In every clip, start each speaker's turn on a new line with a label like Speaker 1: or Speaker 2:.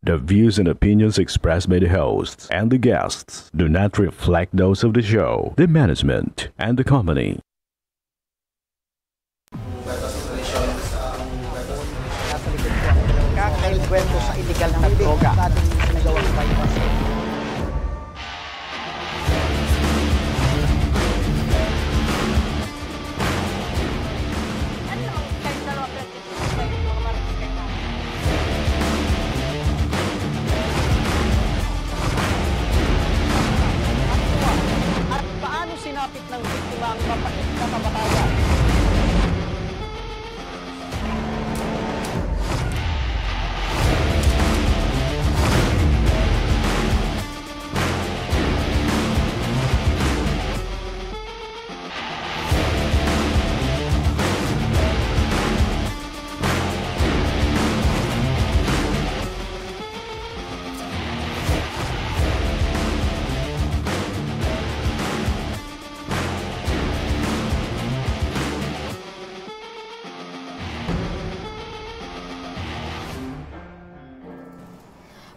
Speaker 1: The views and opinions expressed by the hosts and the guests do not reflect those of the show, the management, and the company.
Speaker 2: Kwento sa illegal na droga. At paano sinapit ng biktima ang mapait na kamatayan?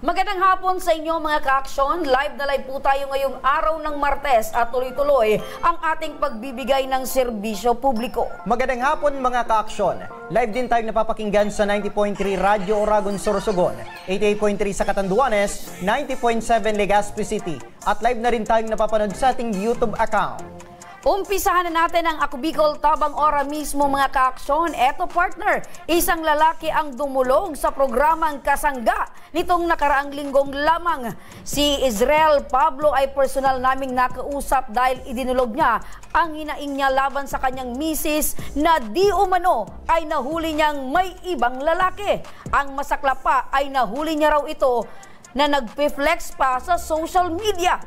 Speaker 3: Magandang hapon sa inyo mga ka-aksyon. Live na live po tayo ngayong araw ng Martes at tuloy-tuloy ang ating pagbibigay ng serbisyo publiko.
Speaker 2: Magandang hapon mga ka-aksyon. Live din tayo napapakinggan sa 90.3 Radyo Oragon Sorsogon, 88.3 sa Catanduanes, 90.7 Legazpi City at live na rin tayong napapanood sa ating YouTube account.
Speaker 3: Umpisahan na natin ang Ako Bicol Tabang Ora mismo mga ka-aksyon. Eto partner, isang lalaki ang dumulog sa programang Kasangga nitong nakaraang linggong lamang. Si Israel Pablo ay personal naming nakausap dahil idinulog niya ang hinaing niya laban sa kanyang misis na di umano ay nahuli niyang may ibang lalaki. Ang masakla pa ay nahuli niya raw ito na nagpe-flex pa sa social media.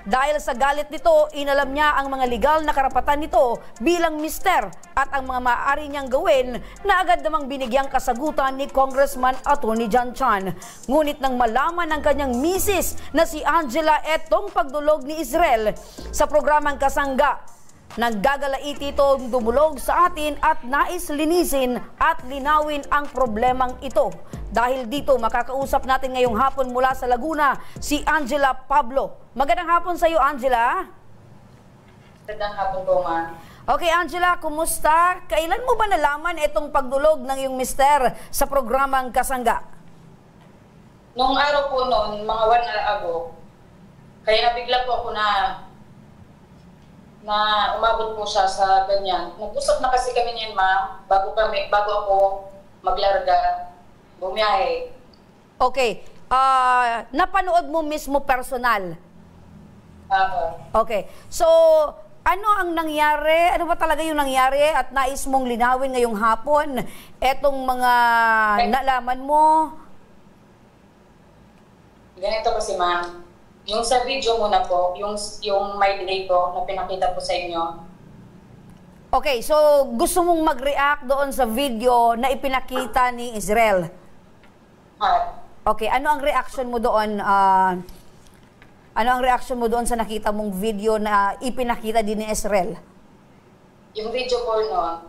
Speaker 3: Dahil sa galit nito, inalam niya ang mga legal na karapatan nito bilang mister at ang mga maaari niyang gawin na agad namang binigyang kasagutan ni Congressman Atty. John Chan. Ngunit nang malaman ng kanyang misis na si Angela etong pagdulog ni Israel sa programang Kasangga, naggagalaiti itong dumulog sa atin at nais linisin at linawin ang problemang ito. Dahil dito, makakausap natin ngayong hapon mula sa Laguna, si Angela Pablo. Magandang hapon sa iyo, Angela.
Speaker 4: Magandang hapon po, ma'am.
Speaker 3: Okay, Angela, kumusta? Kailan mo ba nalaman itong pagdulog ng iyong mister sa programang Kasangga?
Speaker 4: Nung araw po noon, mga 1 hour ago, kaya nabigla po ako na umabot po siya sa ganyan. Nag-usap na kasi kami niyan, ma'am, bago ako maglarga, bumiyahe.
Speaker 3: Okay. Napanood mo mismo personal? Okay. So, ano ang nangyari? Ano ba talaga yung nangyari at nais mong linawin ngayong hapon? Etong mga nalaman mo?
Speaker 4: Ganito kasi, ma'am. Yung sa video muna po, yung my day po na pinakita po sa inyo.
Speaker 3: Okay, so gusto mong mag-react doon sa video na ipinakita ni Israel? Okay, ano ang reaction mo doon? Ano ang reaction mo doon sa nakita mong video na ipinakita din ni Israel?
Speaker 4: Yung video po noon,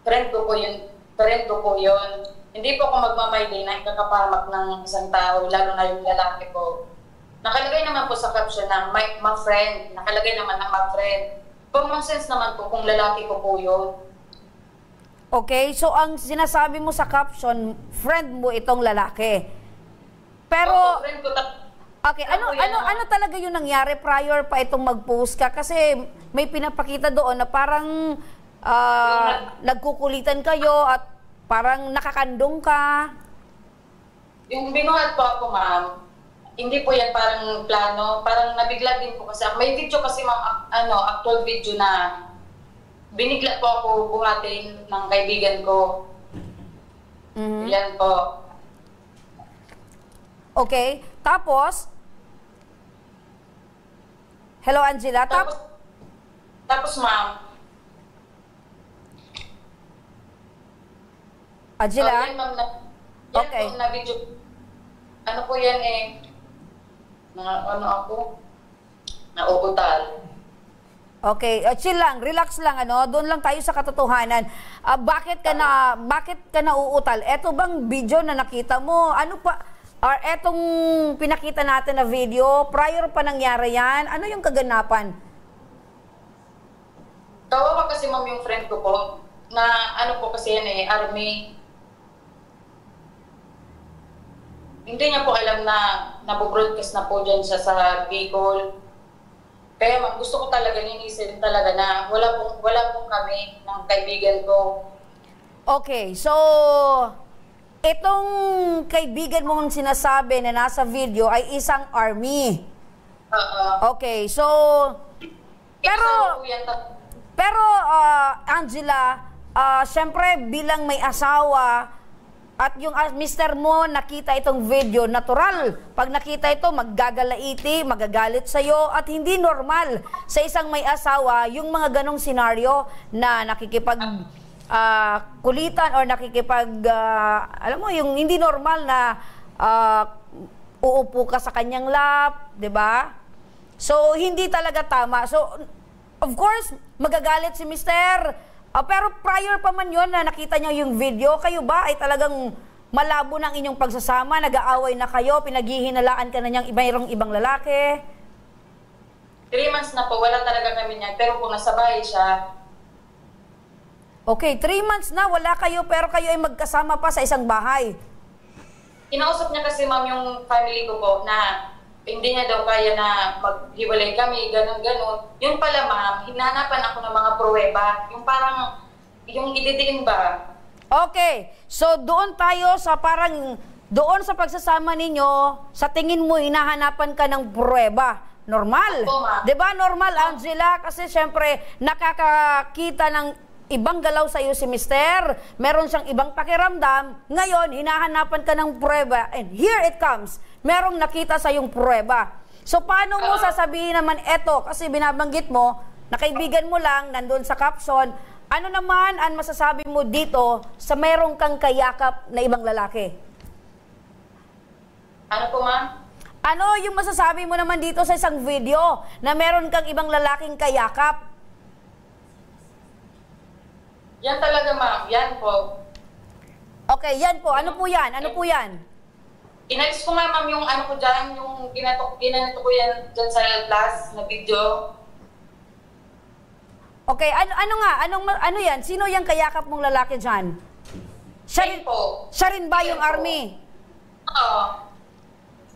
Speaker 4: friend ko po yun. Hindi po ako magmamayday na ikakapahamak ng isang tao, lalo na yung lalaki ko. Nakalagay naman po sa caption na my friend. Nakalagay naman na my friend. Common sense naman po kung lalaki ko po yun.
Speaker 3: Okay, so ang sinasabi mo sa caption, friend mo itong lalaki. Pero
Speaker 4: opo, friend ko
Speaker 3: okay, ano talaga yung nangyari prior pa itong mag-post ka? Kasi may pinapakita doon na parang nagkukulitan kayo at parang nakakandong ka.
Speaker 4: Yung binuhat po ako, ma'am, hindi po yan parang plano. Parang nabigla din po kasi. May video kasi, ma'am, actual video na binigla po ako buhatin ng kaibigan ko. Yan po.
Speaker 3: Okay, tapos? Hello, Angela.
Speaker 4: Tapos, ma'am.
Speaker 3: Angela?
Speaker 4: Yan, ma'am,
Speaker 3: okay.
Speaker 4: Po na video. Ano po yan eh? Ako? Nauutal.
Speaker 3: Okay, chill lang, relax lang doon lang tayo sa katotohanan. Bakit ka nauutal? Eto bang video na nakita mo? Ano pa Etong pinakita natin na video, prior pa nangyari yan, ano yung kaganapan?
Speaker 4: Kawawa kasi ma'am yung friend ko po, na ano po kasi yan army. Hindi niya po alam na nabobroadcast na po dyan siya sa Bicol. Kaya ma'am, gusto ko talaga linisin talaga na wala pong kami ng kaibigan ko.
Speaker 3: Okay, so itong kaibigan mong sinasabi na nasa video ay isang army. Okay, so pero Angela, syempre bilang may asawa at yung mister mo nakita itong video, natural. Pag nakita ito, maggagalaiti, magagalit sa'yo at hindi normal sa isang may asawa yung mga ganong senaryo na nakikipag kulitan or alam mo, yung hindi normal na uupo ka sa kanyang lap, 'di ba? So hindi talaga tama. So of course, magagalit si mister. Pero prior pa man 'yon na nakita niya yung video, kayo ba ay talagang malabo ng inyong pagsasama, nag-aaway na kayo, pinaghihinalaan ka na niyang mayroong ibang lalaki?
Speaker 4: 3 months na po, wala talaga kami niyan, pero kung nasa bahay siya.
Speaker 3: Okay, 3 months na, wala kayo, pero kayo ay magkasama pa sa isang bahay.
Speaker 4: Kinausap niya kasi ma'am yung family ko po na hindi niya daw kaya na maghiwalay kami, ganun-ganun. Yun pala ma'am, hinanapan ako ng mga pruweba. Yung parang, yung ididiin ba?
Speaker 3: Okay, so doon tayo sa doon sa pagsasama ninyo, sa tingin mo, hinahanapan ka ng pruweba. Normal. Diba normal, Angela? Kasi syempre, nakakakita ng ibang galaw sa iyo si mister, meron siyang ibang pakiramdam, ngayon, hinahanapan ka ng pruweba, and here it comes, merong nakita sa yung pruweba. So, paano mo sasabihin naman eto? Kasi binabanggit mo, na kaibigan mo lang, nandun sa caption, ano naman ang masasabi mo dito sa merong kang kayakap na ibang lalaki?
Speaker 4: Ano po, ma'am?
Speaker 3: Ano yung masasabi mo naman dito sa isang video na meron kang ibang lalaking kayakap?
Speaker 4: Yan talaga, ma'am. Yan po.
Speaker 3: Okay, yan po. Ano po yan? Ano po yan?
Speaker 4: Inalis ko nga, ma'am, yung ano ko dyan, yung ginato ko yan dyan sa class na video.
Speaker 3: Okay, ano yan? Sino yung kayakap mong lalaki dyan?
Speaker 4: Siya po.
Speaker 3: Siya rin ba yung army?
Speaker 4: Oo.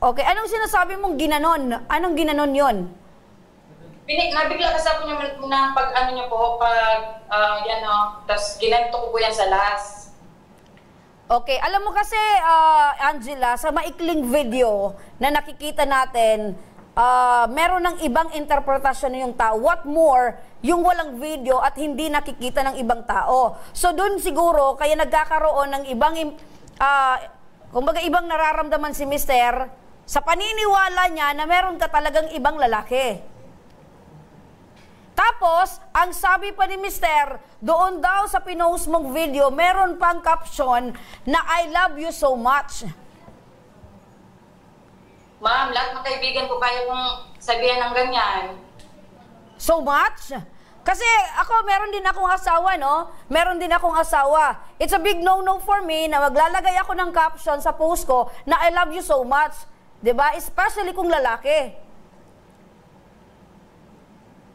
Speaker 3: Okay, anong sinasabi mong ginanon? Anong ginanon yon?
Speaker 4: Nabigla kasi ako na pag ano niyo po, pag yan o, tapos ginanto ko po yan sa last.
Speaker 3: Okay, alam mo kasi, Angela, sa maikling video na nakikita natin, meron ng ibang interpretasyon ng yung tao. What more, yung walang video at hindi nakikita ng ibang tao. So doon siguro, kaya nagkakaroon ng ibang, kumbaga ibang nararamdaman si mister, sa paniniwala niya na meron ka talagang ibang lalaki. Tapos, ang sabi pa ni mister, doon daw sa pinost mong video, meron pang caption na I love you so much.
Speaker 4: Ma'am, lahat ng kaibigan ko kaya kong sabihan ng ganyan.
Speaker 3: So much? Kasi ako, meron din akong asawa, no? Meron din akong asawa. It's a big no-no for me na maglalagay ako ng caption sa post ko na I love you so much. Diba? Especially kung lalaki.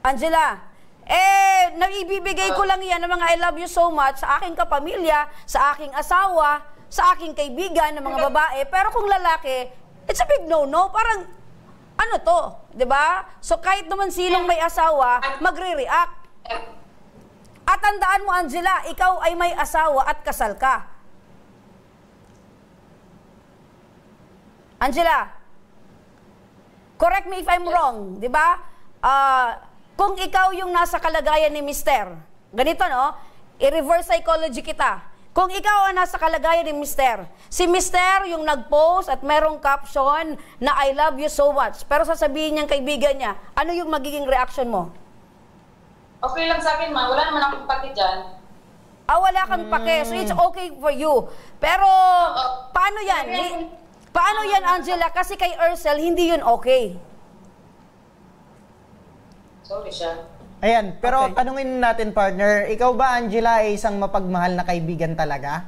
Speaker 3: Angela, naibibigay ko lang yan ng mga I love you so much sa aking kapamilya, sa aking asawa, sa aking kaibigan ng mga babae. Pero kung lalaki, it's a big no-no. Parang, ano to? Diba? So kahit naman sinong may asawa, magre-react. At tandaan mo, Angela, ikaw ay may asawa at kasal ka. Angela, correct me if I'm wrong, di ba? Kung ikaw yung nasa kalagayan ni mister, ganito no, i-reverse psychology kita. Kung ikaw ang nasa kalagayan ni mister, si mister yung nag-post at merong caption na I love you so much, pero sasabihin niyang kaibigan niya, ano yung magiging reaction mo?
Speaker 4: Okay lang sa akin, ma. Wala naman akong paki dyan.
Speaker 3: Wala kang pake, so it's okay for you. Pero, paano yan? Paano yan, Angela? Kasi kay Ursel, hindi yun okay.
Speaker 4: Sorry siya.
Speaker 2: Ayan, pero tanungin natin, partner, ikaw ba, Angela, ay isang mapagmahal na kaibigan talaga?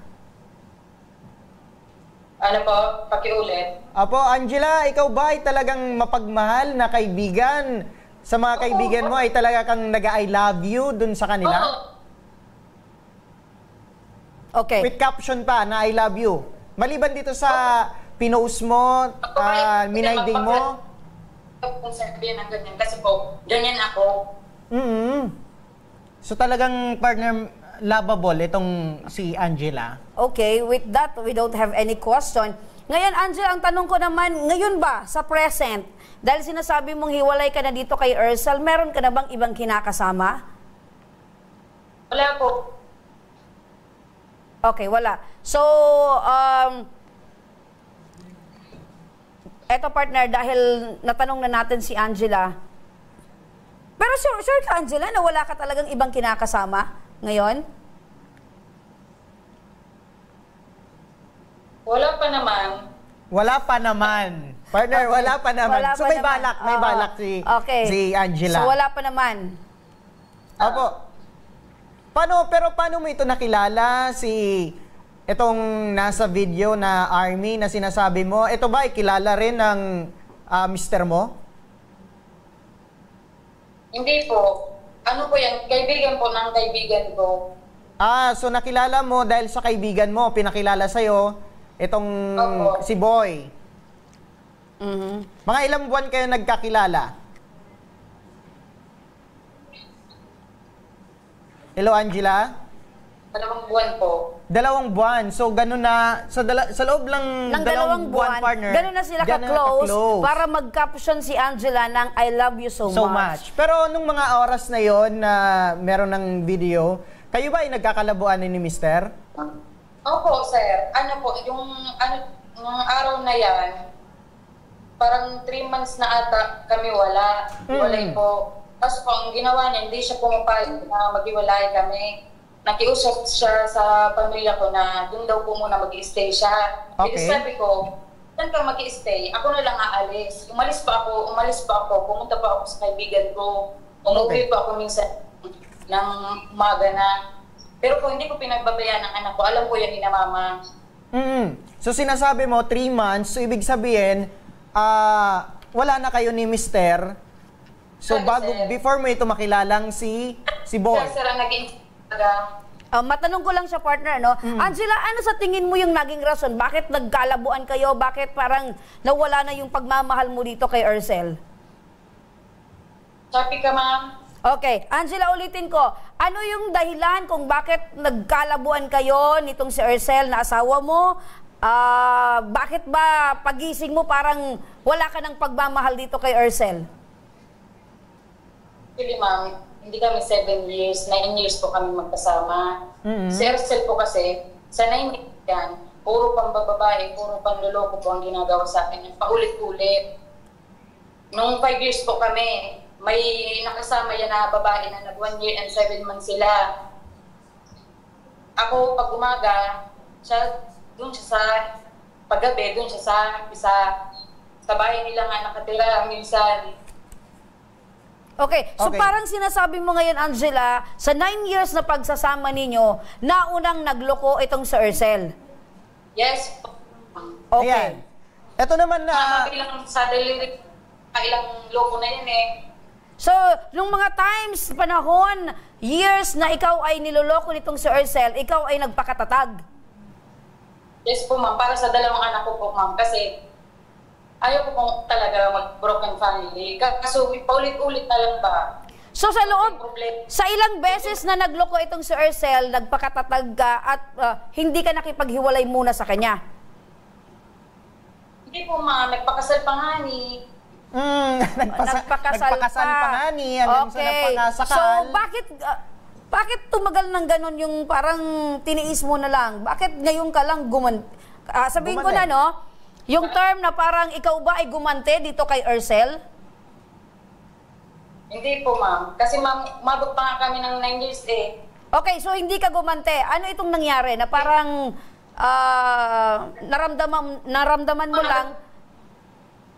Speaker 4: Ano po? Pakiulit.
Speaker 2: Apo, Angela, ikaw ba ay talagang mapagmahal na kaibigan? Sa mga kaibigan mo ay talaga kang nag-I love you dun sa kanila?
Speaker 4: Oo.
Speaker 3: Okay.
Speaker 2: With caption pa na I love you. Maliban dito sa pinost mo, minayday mo.
Speaker 4: Kung sabihin ng ganyan, kasi po, ganyan ako.
Speaker 2: So talagang partner lovable itong si Angela.
Speaker 3: Okay, with that, we don't have any question. Ngayon, Angela, ang tanong ko naman, ngayon ba, sa present, dahil sinasabi mong hiwalay ka na dito kay Ersel, meron ka na bang ibang kinakasama?
Speaker 4: Wala po.
Speaker 3: Okay, wala. So, eto partner, dahil natanong na natin si Angela, pero sure ka, Angela, na wala ka talagang ibang kinakasama ngayon?
Speaker 4: Wala pa naman.
Speaker 2: Wala pa naman. Partner, wala pa naman.
Speaker 3: Wala
Speaker 2: So
Speaker 3: pa
Speaker 2: may
Speaker 3: naman.
Speaker 2: balak, may balak si Angela.
Speaker 3: So wala pa naman.
Speaker 2: Opo. Paano mo ito nakilala si itong nasa video na army na sinasabi mo? Ito ba ay kilala rin ng mister mo?
Speaker 4: Hindi po. Ano po yan? Kaibigan po ng kaibigan ko.
Speaker 2: So nakilala mo dahil sa kaibigan mo, pinakilala sa'yo itong
Speaker 4: Opo.
Speaker 2: si Boy.
Speaker 3: Mhm.
Speaker 2: Mga ilang buwan kayo nagkakilala? Hello, Angela?
Speaker 4: 2 buwan po.
Speaker 2: 2 buwan. So, ganun na, sa loob lang
Speaker 3: Ng 2 buwan,
Speaker 2: partner,
Speaker 3: ganun na sila
Speaker 2: ganun na
Speaker 3: ka-close
Speaker 2: ka-close.
Speaker 3: para mag-caption si Angela ng I love you so,
Speaker 2: So much. Pero nung mga oras na yon na meron ng video, kayo ba ay nagkakalabuan ni Mister?
Speaker 4: Opo, sir. Ano po, yung araw na yan, parang 3 months na ata kami wala. Walay po. Tapos po, ang ginawa niya, hindi siya pumapayag na maghiwalay kami. Nakiusap siya sa pamilya ko na doon daw po muna mag-i-stay siya.
Speaker 2: Okay.
Speaker 4: Kasi sabi ko, saan ka mag-i-stay? Ako na lang aalis. Umalis pa ako, pumunta pa ako sa kaibigan ko. Umuwi pa ako minsan ng umaga na. Pero kung hindi ko pinagbabayaan ng anak ko, alam ko yan ni na mama.
Speaker 2: So sinasabi mo 3 months, so ibig sabihin wala na kayo ni Mister. So
Speaker 4: Ano,
Speaker 2: bago
Speaker 4: sir?
Speaker 2: before mo ito makilalang si Boy.
Speaker 4: Sir, ang naging
Speaker 3: matanong ko lang siya, partner, no? Angela, ano sa tingin mo yung naging rason? Bakit nagkalabuan kayo? Bakit parang nawala na yung pagmamahal mo dito kay Ersel?
Speaker 4: sabi ka, ma'am.
Speaker 3: Okay, Angela, ulitin ko. Ano yung dahilan kung bakit nagkalabuan kayo nitong si Ersel na asawa mo? Bakit ba pagising mo parang wala ka ng pagmamahal dito kay Ersel?
Speaker 4: Actually, ma'am, hindi kami 7 years, 9 years po kami magkasama. Si Ersel po kasi, sa 9 years yan, puro pang bababae, puro pang luloko po ang ginagawa sa akin. Paulit-ulit. Nung 5 years po kami, may nakasama yan na babae na nag 1 year and 7 months sila. Ako, pag umaga, doon siya sa paggabi, doon siya sa bahay nila nga nakatira minsan.
Speaker 3: Okay, so
Speaker 2: Okay.
Speaker 3: parang sinasabi mo ngayon, Angela, sa 9 years na pagsasama ninyo, naunang nagloko itong si Ersel.
Speaker 4: Yes.
Speaker 3: Okay.
Speaker 2: Ayan. Ito naman na
Speaker 4: Ilang sa delivery, ilang loko na yan eh.
Speaker 3: So, nung mga times, panahon, years na ikaw ay niloloko nitong si Ersel, ikaw ay nagpakatatag.
Speaker 4: Yes po, ma'am. Para sa 2 anak ko po, ma'am. Kasi ayaw ko pong talaga mag-broken family. Kaso paulit-ulit na lang ba?
Speaker 3: So, sa loob,
Speaker 4: Problem.
Speaker 3: sa ilang beses na nagloko itong si Ersel, nagpakatatag ka at hindi ka nakipaghiwalay muna sa kanya.
Speaker 4: Hindi po, ma'am. Nagpakasal pa nga ni.
Speaker 3: Nagpakasal
Speaker 2: pa nga ni hanggang sa nagpakasakal.
Speaker 3: So, bakit tumagal ng ganon yung parang tiniis mo na lang? Bakit ngayon ka lang sabihin ko na,
Speaker 2: Gumante.
Speaker 3: no? Yung term na parang ikaw ba ay gumante dito kay Ersel?
Speaker 4: Hindi po, ma'am. Kasi ma'am, umabot pa nga kami ng 9 years eh.
Speaker 3: Okay, so hindi ka gumante. Ano itong nangyari na parang naramdaman mo lang?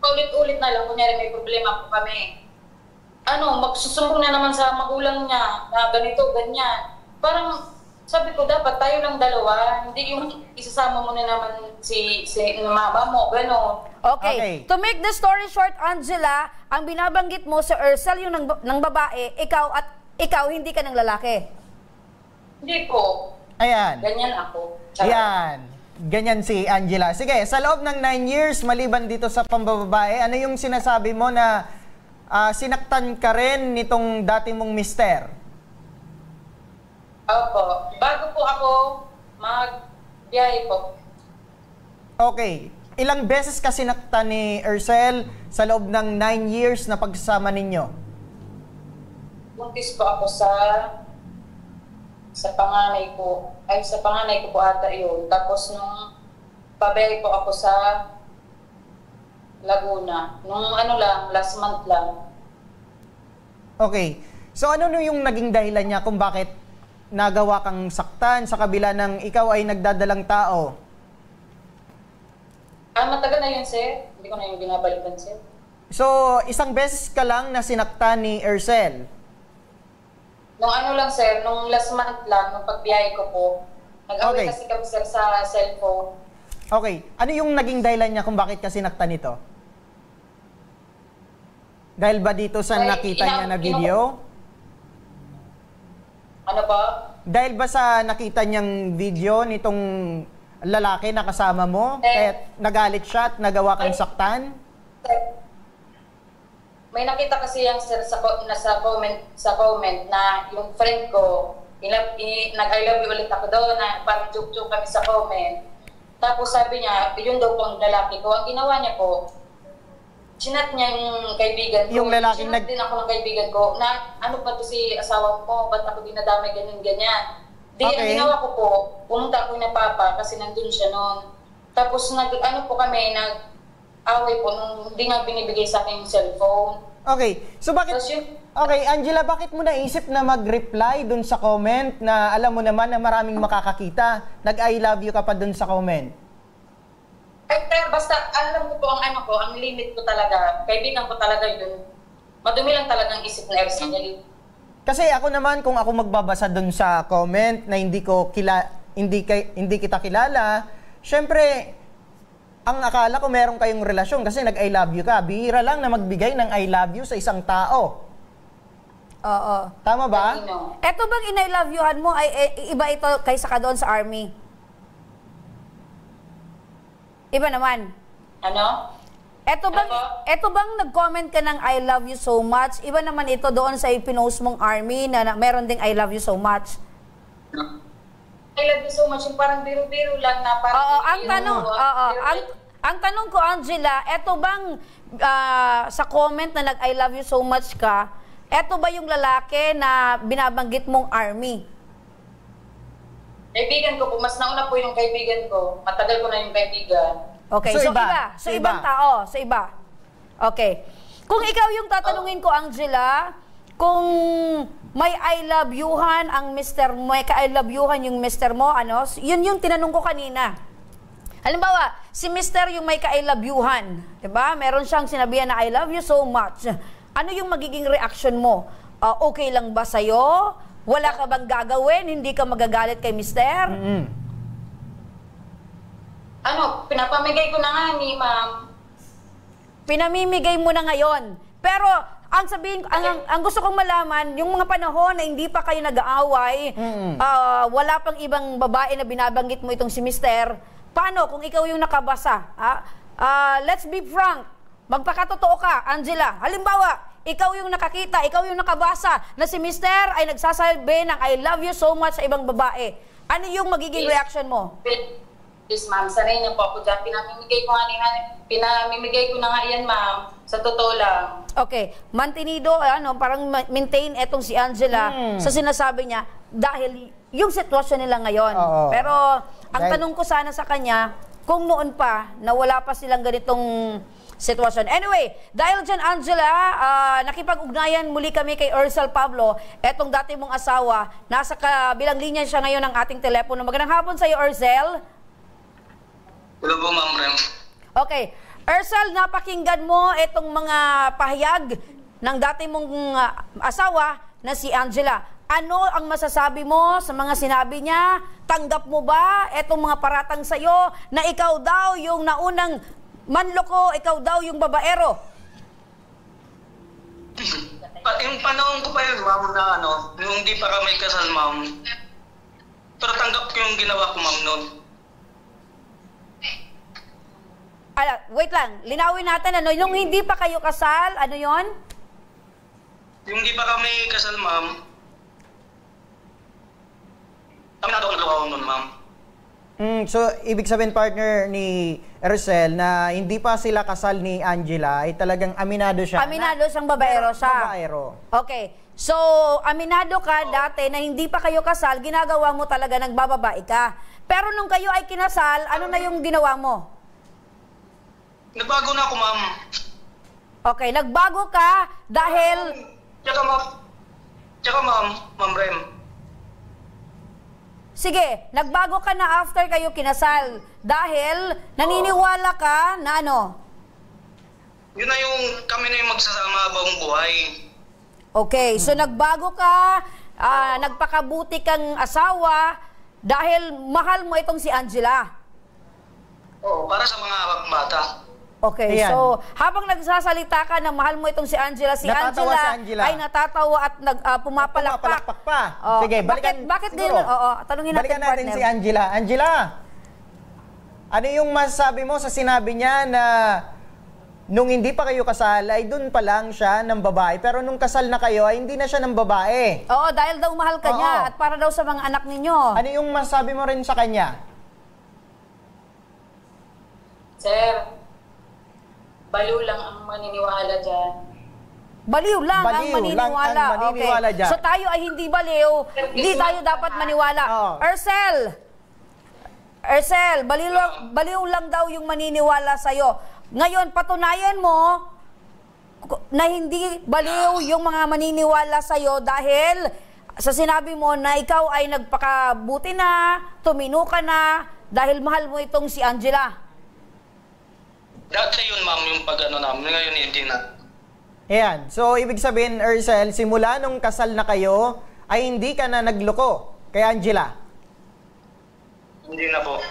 Speaker 4: Paulit-ulit na lang. Kunyari may problema po kami. Magsusumbong na naman sa magulang niya na ganito, ganyan. Parang Sabi ko, dapat tayo lang dalawa. Hindi yung isasama mo na naman si mama mo, gano'n.
Speaker 3: Okay. To make the story short, Angela, ang binabanggit mo sa Ersel yung ng babae, ikaw hindi ka ng lalaki.
Speaker 4: Hindi po.
Speaker 2: Ayan.
Speaker 4: Ganyan ako. Charot.
Speaker 2: Ayan. Ganyan si Angela. Sige, sa loob ng 9 years, maliban dito sa pambababae, ano yung sinasabi mo na sinaktan ka rin nitong dati mong mister?
Speaker 4: Opo. Bago po ako magbiyahe po.
Speaker 2: Okay. Ilang beses ka sinaktan ni Ersel sa loob ng 9 years na pagsasama ninyo?
Speaker 4: Buntis po ako sa panganay ko. Ay, sa panganay ko po ata yun. Tapos nung pabiyahe po ako sa Laguna. Nung last month lang.
Speaker 2: Okay. So ano yung naging dahilan niya kung bakit nagawa kang saktan sa kabila ng ikaw ay nagdadalang tao?
Speaker 4: Matagal na yun, sir. Hindi ko na yung binabalikan, sir.
Speaker 2: So, isang beses ka lang na sinaktan ni Ersel?
Speaker 4: Nung lang, sir, nung last month lang, nung pagbiyahe ko po, nag-away kasi kami, sir, sa cellphone.
Speaker 2: Okay. Ano yung naging dahilan niya kung bakit ka sinaktan ito? Dahil ba dito sa nakita niya na video?
Speaker 4: Ano ba?
Speaker 2: Dahil ba sa nakita niyang video nitong lalaki na kasama mo, kaya nagalit siya at nagawa kang saktan?
Speaker 4: May nakita kasi yung sir sa comment na yung friend ko, nag-I love you ulit ako doon, na parang joke-joke kami sa comment. Tapos sabi niya, yun daw po ang lalaki ko. Ang ginawa niya po, chinat niya yung kaibigan ko.
Speaker 2: Yung lalaki
Speaker 4: chinat din ako ng kaibigan ko na ano ba to si asawa ko, ba't ako dinadamay ganyan. Ang ginawa ko po, pumunta ako na papa kasi nandun siya noon. Tapos nag-away po nung hindi nga binibigay sa akin yung cellphone.
Speaker 2: Okay. So bakit, okay, Angela, bakit mo naisip na mag-reply dun sa comment na alam mo naman na maraming makakakita? Nag-I love you ka pa dun sa comment?
Speaker 4: Ay, pero basta alam ko po ang limit ko talaga. Kaibigan ko talaga yun. Madumi lang talagang isip na Ersel.
Speaker 2: Kasi ako naman, kung ako magbabasa dun sa comment na hindi kita kilala, syempre, ang akala ko meron kayong relasyon kasi nag-I love you ka. Bihira lang na magbigay ng I love you sa isang tao.
Speaker 3: Oo.
Speaker 2: Tama ba?
Speaker 3: Eto bang in-I love you-han mo ay iba ito kaysa ka doon sa army? Iba naman.
Speaker 4: Ano?
Speaker 3: Eto bang nag-comment ka ng I love you so much? Iba naman ito doon sa pinost mong army na meron ding I love you so much.
Speaker 4: I love you so much. Yung parang biro-biro lang na parang...
Speaker 3: Oo, ang tanong ko, Angela, eto bang sa comment na nag-I love you so much ka, eto ba yung lalaki na binabanggit mong army?
Speaker 4: Kaibigan ko po, mas nauna po yung kaibigan ko. Matagal ko na yung kaibigan.
Speaker 3: Okay, so iba. So ibang tao, sa iba. Okay. Kung ikaw yung tatanungin ko, Angela, kung may I love you-han ang mister mo, may ka-I love you-han yung mister mo, yun yung tinanong ko kanina. Halimbawa, si mister yung may ka-I love you-han, diba? Meron siyang sinabihan na I love you so much. Ano yung magiging reaction mo? Okay lang ba sa'yo? Wala ka bang gagawin? Hindi ka magagalit kay mister?
Speaker 4: Pinapamigay ko na nga ni ma'am.
Speaker 3: Pinamimigay mo na ngayon. Pero, ang gusto kong malaman, yung mga panahon na hindi pa kayo nag-aaway, wala pang ibang babae na binabanggit mo itong si mister, paano kung ikaw yung nakabasa? Let's be frank. Magpakatotoo ka, Angela. Halimbawa, ikaw yung nakakita, ikaw yung nakabasa na si mister ay nagsasabi ng I love you so much sa ibang babae. Ano yung magiging reaction mo?
Speaker 4: Please, ma'am, sanay na po ako dyan. Pinamimigay ko na nga yan, ma'am. Sa totoo lang.
Speaker 3: Okay. Mantenido, parang maintain etong si Angela sa sinasabi niya dahil yung sitwasyon nila ngayon. Pero, ang tanong ko sana sa kanya, kung noon pa, na wala pa silang ganitong sitwasyon. Anyway, dahil dyan, Angela, nakipag-ugnayan muli kami kay Ersel Pablo, etong dati mong asawa, nasa kabilang linya siya ngayon ng ating telepono. Magandang hapon sa iyo, Ersel.
Speaker 5: Hello po, Ma'am Rem.
Speaker 3: Okay. Ersel, napakinggan mo itong mga pahayag ng dati mong asawa na si Angela. Ano ang masasabi mo sa mga sinabi niya? Tanggap mo ba etong mga paratang sa'yo na ikaw daw yung naunang manloko, ikaw daw yung babaero?
Speaker 5: Yung panahon ko pa yun, ma'am, na yung hindi pa kami kasal, ma'am. Pero tanggap ko yung ginawa ko, ma'am, noon.
Speaker 3: Wait lang, linawin natin, yung hindi pa kayo kasal, ano yon?
Speaker 5: Yung hindi pa kami kasal, ma'am. Kami na daw nagawa ko noon, ma'am.
Speaker 2: So, ibig sabihin, partner ni Ercel, na hindi pa sila kasal ni Angela, ay talagang aminado siya.
Speaker 3: Aminado siyang babaero siya.
Speaker 2: Babaero.
Speaker 3: Okay. So, aminado ka dati na hindi pa kayo kasal, ginagawa mo talaga nagbababae ka. Pero nung kayo ay kinasal, ano na yung ginawa mo?
Speaker 5: Nagbago na ako, ma'am.
Speaker 3: Okay, nagbago ka dahil...
Speaker 5: Tsaka, ma'am, Ma'am Rem.
Speaker 3: Sige, nagbago ka na after kayo kinasal dahil naniniwala ka na ano?
Speaker 5: Yun na yung kami na yung magsasama habang buhay.
Speaker 3: Okay, so nagbago ka, nagpakabuti kang asawa dahil mahal mo itong si Angela.
Speaker 5: Oo, para sa mga bata.
Speaker 3: Okay,
Speaker 2: Ayan.
Speaker 3: so habang nagsasalita ka na mahal mo itong si Angela,
Speaker 2: Natatawa si Angela.
Speaker 3: ay natatawa at pumapalakpak.
Speaker 2: Pumapalakpak pa.
Speaker 3: Oh,
Speaker 2: Sige, balikan.
Speaker 3: Bakit din?
Speaker 2: siguro.
Speaker 3: Oo, tanungin natin,
Speaker 2: Balikan natin
Speaker 3: partner.
Speaker 2: si Angela. Angela, ano yung masasabi mo sa sinabi niya na nung hindi pa kayo kasal, ay dun pa lang siya ng babae, pero nung kasal na kayo, ay hindi na siya ng babae?
Speaker 3: Oo, dahil daw mahal ka
Speaker 2: Oo.
Speaker 3: niya at para daw sa mga anak ninyo.
Speaker 2: Ano yung masasabi mo rin sa kanya?
Speaker 4: Sir, baliw lang ang maniniwala dyan.
Speaker 3: Baliw lang ang
Speaker 2: Baliw lang
Speaker 3: maniniwala.
Speaker 2: ang maniniwala
Speaker 3: Okay.
Speaker 2: dyan.
Speaker 3: So tayo ay hindi baliw, hindi tayo dapat maniwala.
Speaker 2: Oo.
Speaker 3: Ercel, baliw lang daw yung maniniwala sa'yo. Ngayon, patunayan mo na hindi baliw yung mga maniniwala sa'yo dahil sa sinabi mo na ikaw ay nagpakabuti na, tumino ka na, dahil mahal mo itong si Angela.
Speaker 5: Dati yun, ma'am, yung pag-ano namin. Ngayon, hindi na.
Speaker 2: Ayan. So, ibig sabihin, Ercel, simula nung kasal na kayo, ay hindi ka na nagloko kay Angela.
Speaker 5: Hindi na po.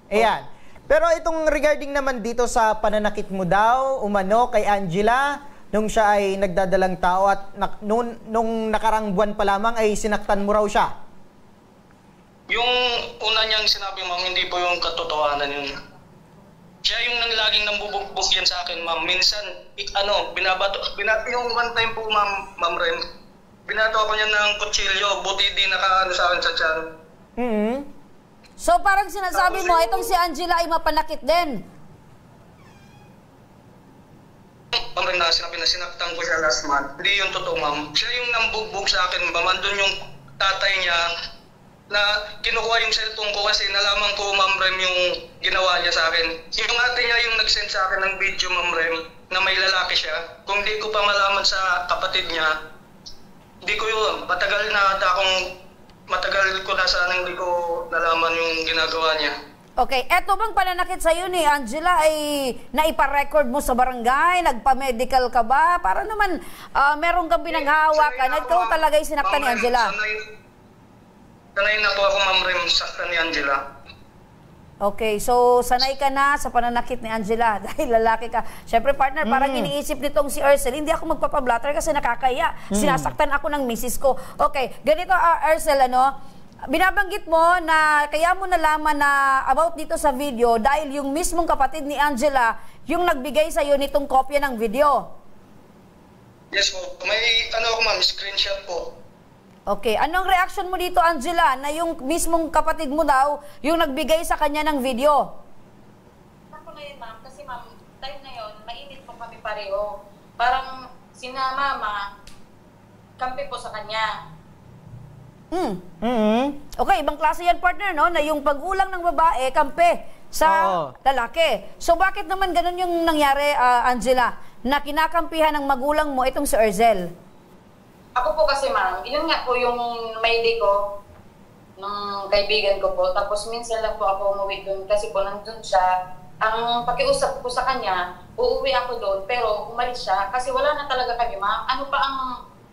Speaker 2: Ayan. Pero itong regarding naman dito sa pananakit mo daw, umano kay Angela, nung siya ay nagdadalang tao at nung nakarang buwan pa lamang ay sinaktan mo raw siya.
Speaker 5: Yung una niyang sinabi, ma'am, hindi po yung katotohanan yun. Siya yung laging nambubugbog yan sa akin, ma'am. Minsan, binato yung one time po, Ma'am Rem. Binato ako niya ng kutsilyo, buti di nakaano sa akin sa tiyan.
Speaker 2: Mm-hmm.
Speaker 3: So parang sinasabi mo, itong si Angela ay mapanakit din.
Speaker 5: Ma'am Rem, sinabi na sinaktan ko siya last month. Hindi yung totoo, ma'am. Siya yung nambugbog sa akin, ma'am. Andun yung tatay niya na kinukuha yung cellphone ko kasi nalaman ko, Ma'am Rem, yung ginawa niya sa akin. Yung ate niya yung nag-send sa akin ng video, Ma'am Rem, na may lalaki siya. Kung di ko pa malaman sa kapatid niya, di ko yun. Matagal ko na sana hindi ko nalaman yung ginagawa niya.
Speaker 3: Okay, eto bang pananakit sa'yo ni Angela ay naipa-record mo sa barangay? Nagpa-medical ka ba? Para naman meron kang pinaghahawakan na ikaw talaga yung sinaktan ni Angela.
Speaker 5: Sanay na po ako, Ma'am Rem, saktan ni Angela.
Speaker 3: Okay, so sanay ka na sa pananakit ni Angela dahil lalaki ka. Siyempre, partner, parang iniisip nitong si Ercel, hindi ako magpapablatter kasi nakakaya. Sinasaktan ako ng misis ko. Okay, ganito, Ercel, binabanggit mo na kaya mo nalaman na about dito sa video dahil yung mismong kapatid ni Angela yung nagbigay sa'yo nitong kopya ng video.
Speaker 5: Yes po. May, ako, ma'am, screenshot po.
Speaker 3: Okay, anong reaction mo dito, Angela, na yung mismong kapatid mo daw yung nagbigay sa kanya ng video?
Speaker 4: Ako na yun, ma'am. Kasi, ma'am, time na yun, mainit po kami pareho. Parang sina mama, kampi po sa kanya.
Speaker 3: Okay, ibang klase yan, partner, no? Na yung pag-ulang ng babae, kampe sa lalaki. So, bakit naman ganun yung nangyari, Angela, na kinakampihan ng magulang mo itong si Ercel?
Speaker 4: Ako po kasi, ma'am, yun nga po yung may day ko ng kaibigan ko po. Tapos minsan lang po ako umuwi doon kasi po nandun siya. Ang pakiusap ko sa kanya, uuwi ako doon pero umalis siya kasi wala na talaga kami, ma'am. Ano pa ang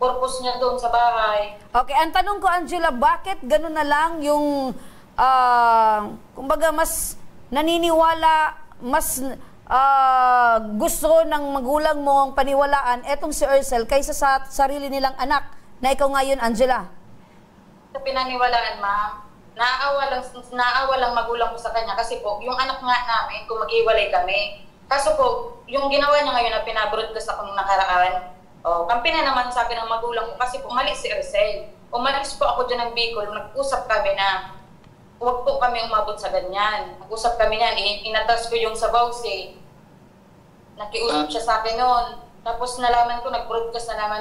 Speaker 4: purpose niya doon sa bahay.
Speaker 3: Okay, ang tanong ko, Angela, bakit gano'n na lang yung, kumbaga, mas naniniwala, mas gusto ng magulang mo ang paniwalaan etong si Ercel kaysa sa sarili nilang anak na ikaw ngayon, Angela?
Speaker 4: Sa pinaniwalaan, ma'am, naaawa lang magulang ko sa kanya kasi po, yung anak nga namin, kung mag-iwalay kami. Kaso po, yung ginawa niya ngayon na pinabroadcast ako nung nakaraan, kampi na naman sa akin ng magulang ko kasi umalis si Ercel. Umalis po ako dyan ng Bicol, nag-usap kami na huwag po kami umabot sa ganyan. Nag-usap kami niyan, inatas ko yung sabaw si nakiusap siya sa akin noon. Tapos nalaman ko, nag-broadcast na naman,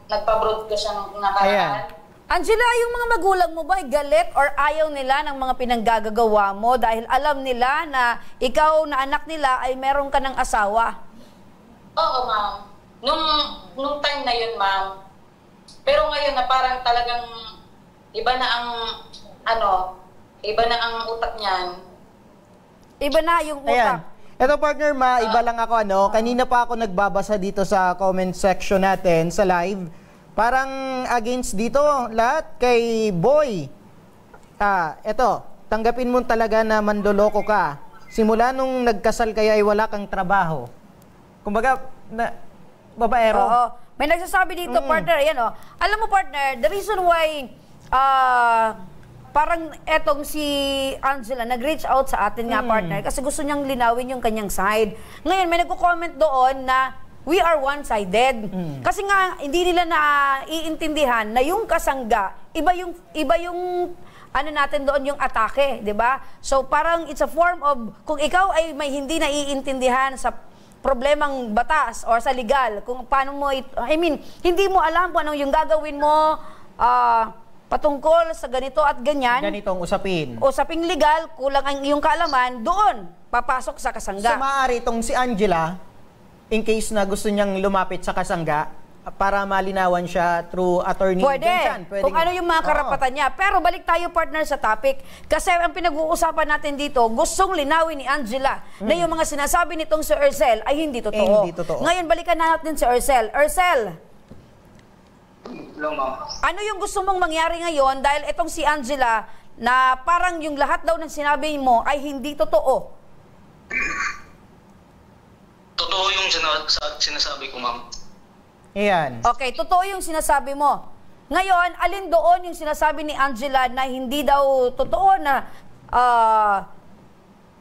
Speaker 4: nagpa-broadcast siya nung nakaraan.
Speaker 3: Angela, yung mga magulang mo ba ay galit or ayaw nila ng mga pinanggagawa mo dahil alam nila na ikaw na anak nila ay meron ka ng asawa?
Speaker 4: Oo, ma'am. Nung time na yun, ma'am. Pero ngayon na parang talagang iba na ang utak niyan. Iba na yung utak.
Speaker 2: Ayan. Ito partner, iba lang ako kanina pa ako nagbabasa dito sa comment section natin sa live. Parang against dito lahat kay Boy. Eto, tanggapin mo talaga na manloloko ka. Simula nung nagkasal kaya ay wala kang trabaho. Kumbaga, babaero.
Speaker 3: Oo. May nagsasabi dito, partner, ayan Alam mo, partner, the reason why parang etong si Angela nag-reach out sa atin nga, partner, kasi gusto niyang linawin yung kanyang side. Ngayon, may nagko-comment doon na we are one-sided. Kasi nga, hindi nila naiintindihan na yung kasangga, iba yung ano natin doon yung atake, di ba? So, parang it's a form of, kung ikaw ay may hindi naiintindihan sa problemang batas or sa legal, kung paano mo, hindi mo alam kung anong yung gagawin mo, patungkol sa ganito at ganyan.
Speaker 2: Ganitong usapin.
Speaker 3: Usaping legal, kulang ang iyong kaalaman, doon, papasok sa kasangga.
Speaker 2: So, maaari itong si Angela, in case na gusto niyang lumapit sa kasangga, para malinawan siya through attorney.
Speaker 3: Pwede. Kung ano yung mga karapatan niya. Pero balik tayo, partner, sa topic. Kasi ang pinag-uusapan natin dito, gustong linawin ni Angela na yung mga sinasabi nitong si Ercel ay hindi totoo.
Speaker 2: Hindi totoo.
Speaker 3: Ngayon, balikan natin si Ercel. Ercel,
Speaker 5: Hello, ma'am.
Speaker 3: ano yung gusto mong mangyari ngayon dahil itong si Angela na parang yung lahat daw ng sinabi mo ay hindi totoo?
Speaker 5: Totoo yung sinasabi ko, ma'am.
Speaker 2: Ayan.
Speaker 3: Okay, totoo yung sinasabi mo. Ngayon, alin doon yung sinasabi ni Angela na hindi daw totoo na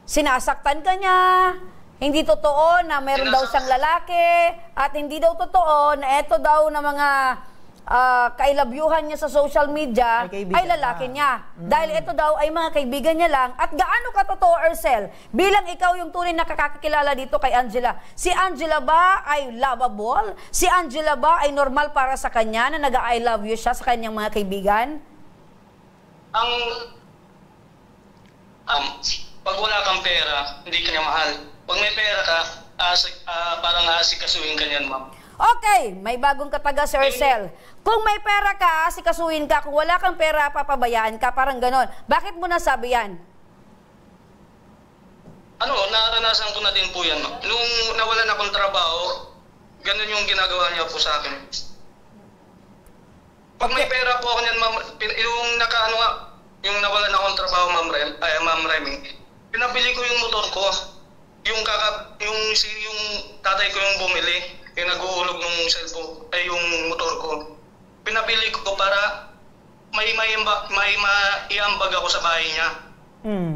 Speaker 3: sinasaktan ka niya, hindi totoo na meron daw siyang lalaki, at hindi daw totoo na eto daw na mga kailabyuhan niya sa social media ay lalaki niya. Dahil ito daw ay mga kaibigan niya lang. At gaano ka totoo, Ercel? Bilang ikaw yung tunay na kakakilala dito kay Angela, si Angela ba ay lovable? Si Angela ba ay normal para sa kanya na nag-I love you siya sa kanyang mga kaibigan?
Speaker 5: Pag wala kang pera, hindi ka niya mahal. Pag may pera ka, parang aasikasuhin ka niyan, ma'am.
Speaker 3: Okay, may bagong kataga si Ercel. Kung may pera ka, asikasuhin ka. Kung wala kang pera, papabayaan ka. Parang ganon. Bakit mo nasabi yan?
Speaker 5: Naranasan ko na din po yan, ma'am. Nung nawalan akong trabaho, ganun yung ginagawa niya po sa akin. Pag may pera po ako niyan, ma'am, yung nawalan akong trabaho, Ma'am Remy, pinabili ko yung motor ko. Yung tatay ko yung bumili, yung nag-uulog ng cellphone, yung motor ko. Pinabili ko para may maiambag ako sa bahay niya.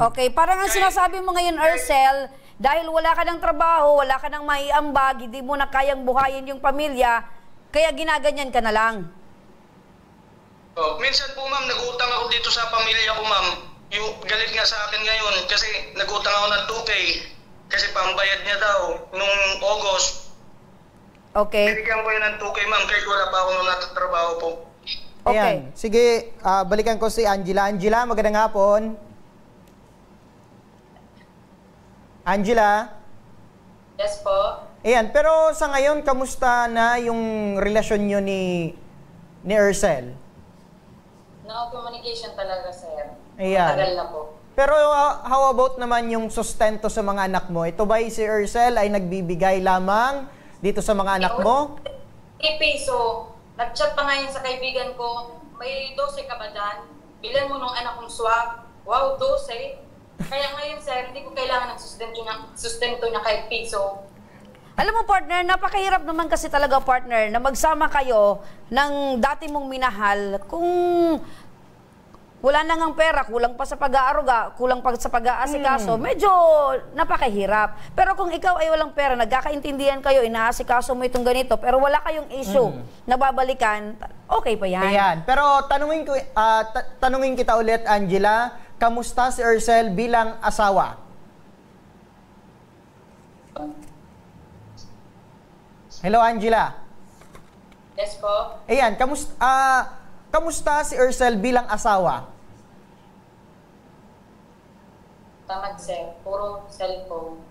Speaker 3: Okay, parang ang sinasabi mo ngayon, Ercel, dahil wala ka ng trabaho, wala ka ng maiambag, hindi mo na kayang buhayin yung pamilya, kaya ginaganyan ka na lang.
Speaker 5: Minsan po, ma'am, nag-utang ako dito sa pamilya ko, ma'am. Yung galit nga sa akin ngayon kasi nag-utang ako ng 2K. Kasi pambayad niya daw nung August.
Speaker 3: Okay.
Speaker 5: Binigyan ko yun ng 2K, ma'am, kahit wala pa ako nung natatrabaho po.
Speaker 3: Okay.
Speaker 2: Ayan. Sige, balikan ko si Angela. Angela, magandang hapon. Angela?
Speaker 4: Yes po.
Speaker 2: Ayan, pero sa ngayon, kamusta na yung relasyon nyo ni Ercel?
Speaker 4: No communication talaga, sir.
Speaker 2: Ayan.
Speaker 4: Matagal na po.
Speaker 2: Pero how about naman yung sustento sa mga anak mo? Ito ba si Ercel ay nagbibigay lamang dito sa mga anak mo?
Speaker 4: 3 peso Nag-chat pa nga yun sa kaibigan ko, may 12 ka ba dyan? Bilan mo nung anak kong swak. Wow, 12. Kaya ngayon, sir, hindi ko kailangan ng sustento niya kahit piso.
Speaker 3: Alam mo, partner, napakahirap naman kasi talaga, partner, na magsama kayo ng dati mong minahal kung wala na ngang pera, kulang pa sa pag-aaruga, kulang pa sa pag-aasikaso, medyo napakahirap. Pero kung ikaw ay walang pera, nagkakaintindihan kayo, inaasikaso mo itong ganito, pero wala kayong issue na babalikan, okay pa yan.
Speaker 2: Ayan. Pero tanungin kita ulit, Angela, kamusta si Ercel bilang asawa? Hello, Angela.
Speaker 4: Yes po.
Speaker 2: Ayan, kamusta si Ercel bilang asawa?
Speaker 4: Tamad, sir. Puro cellphone.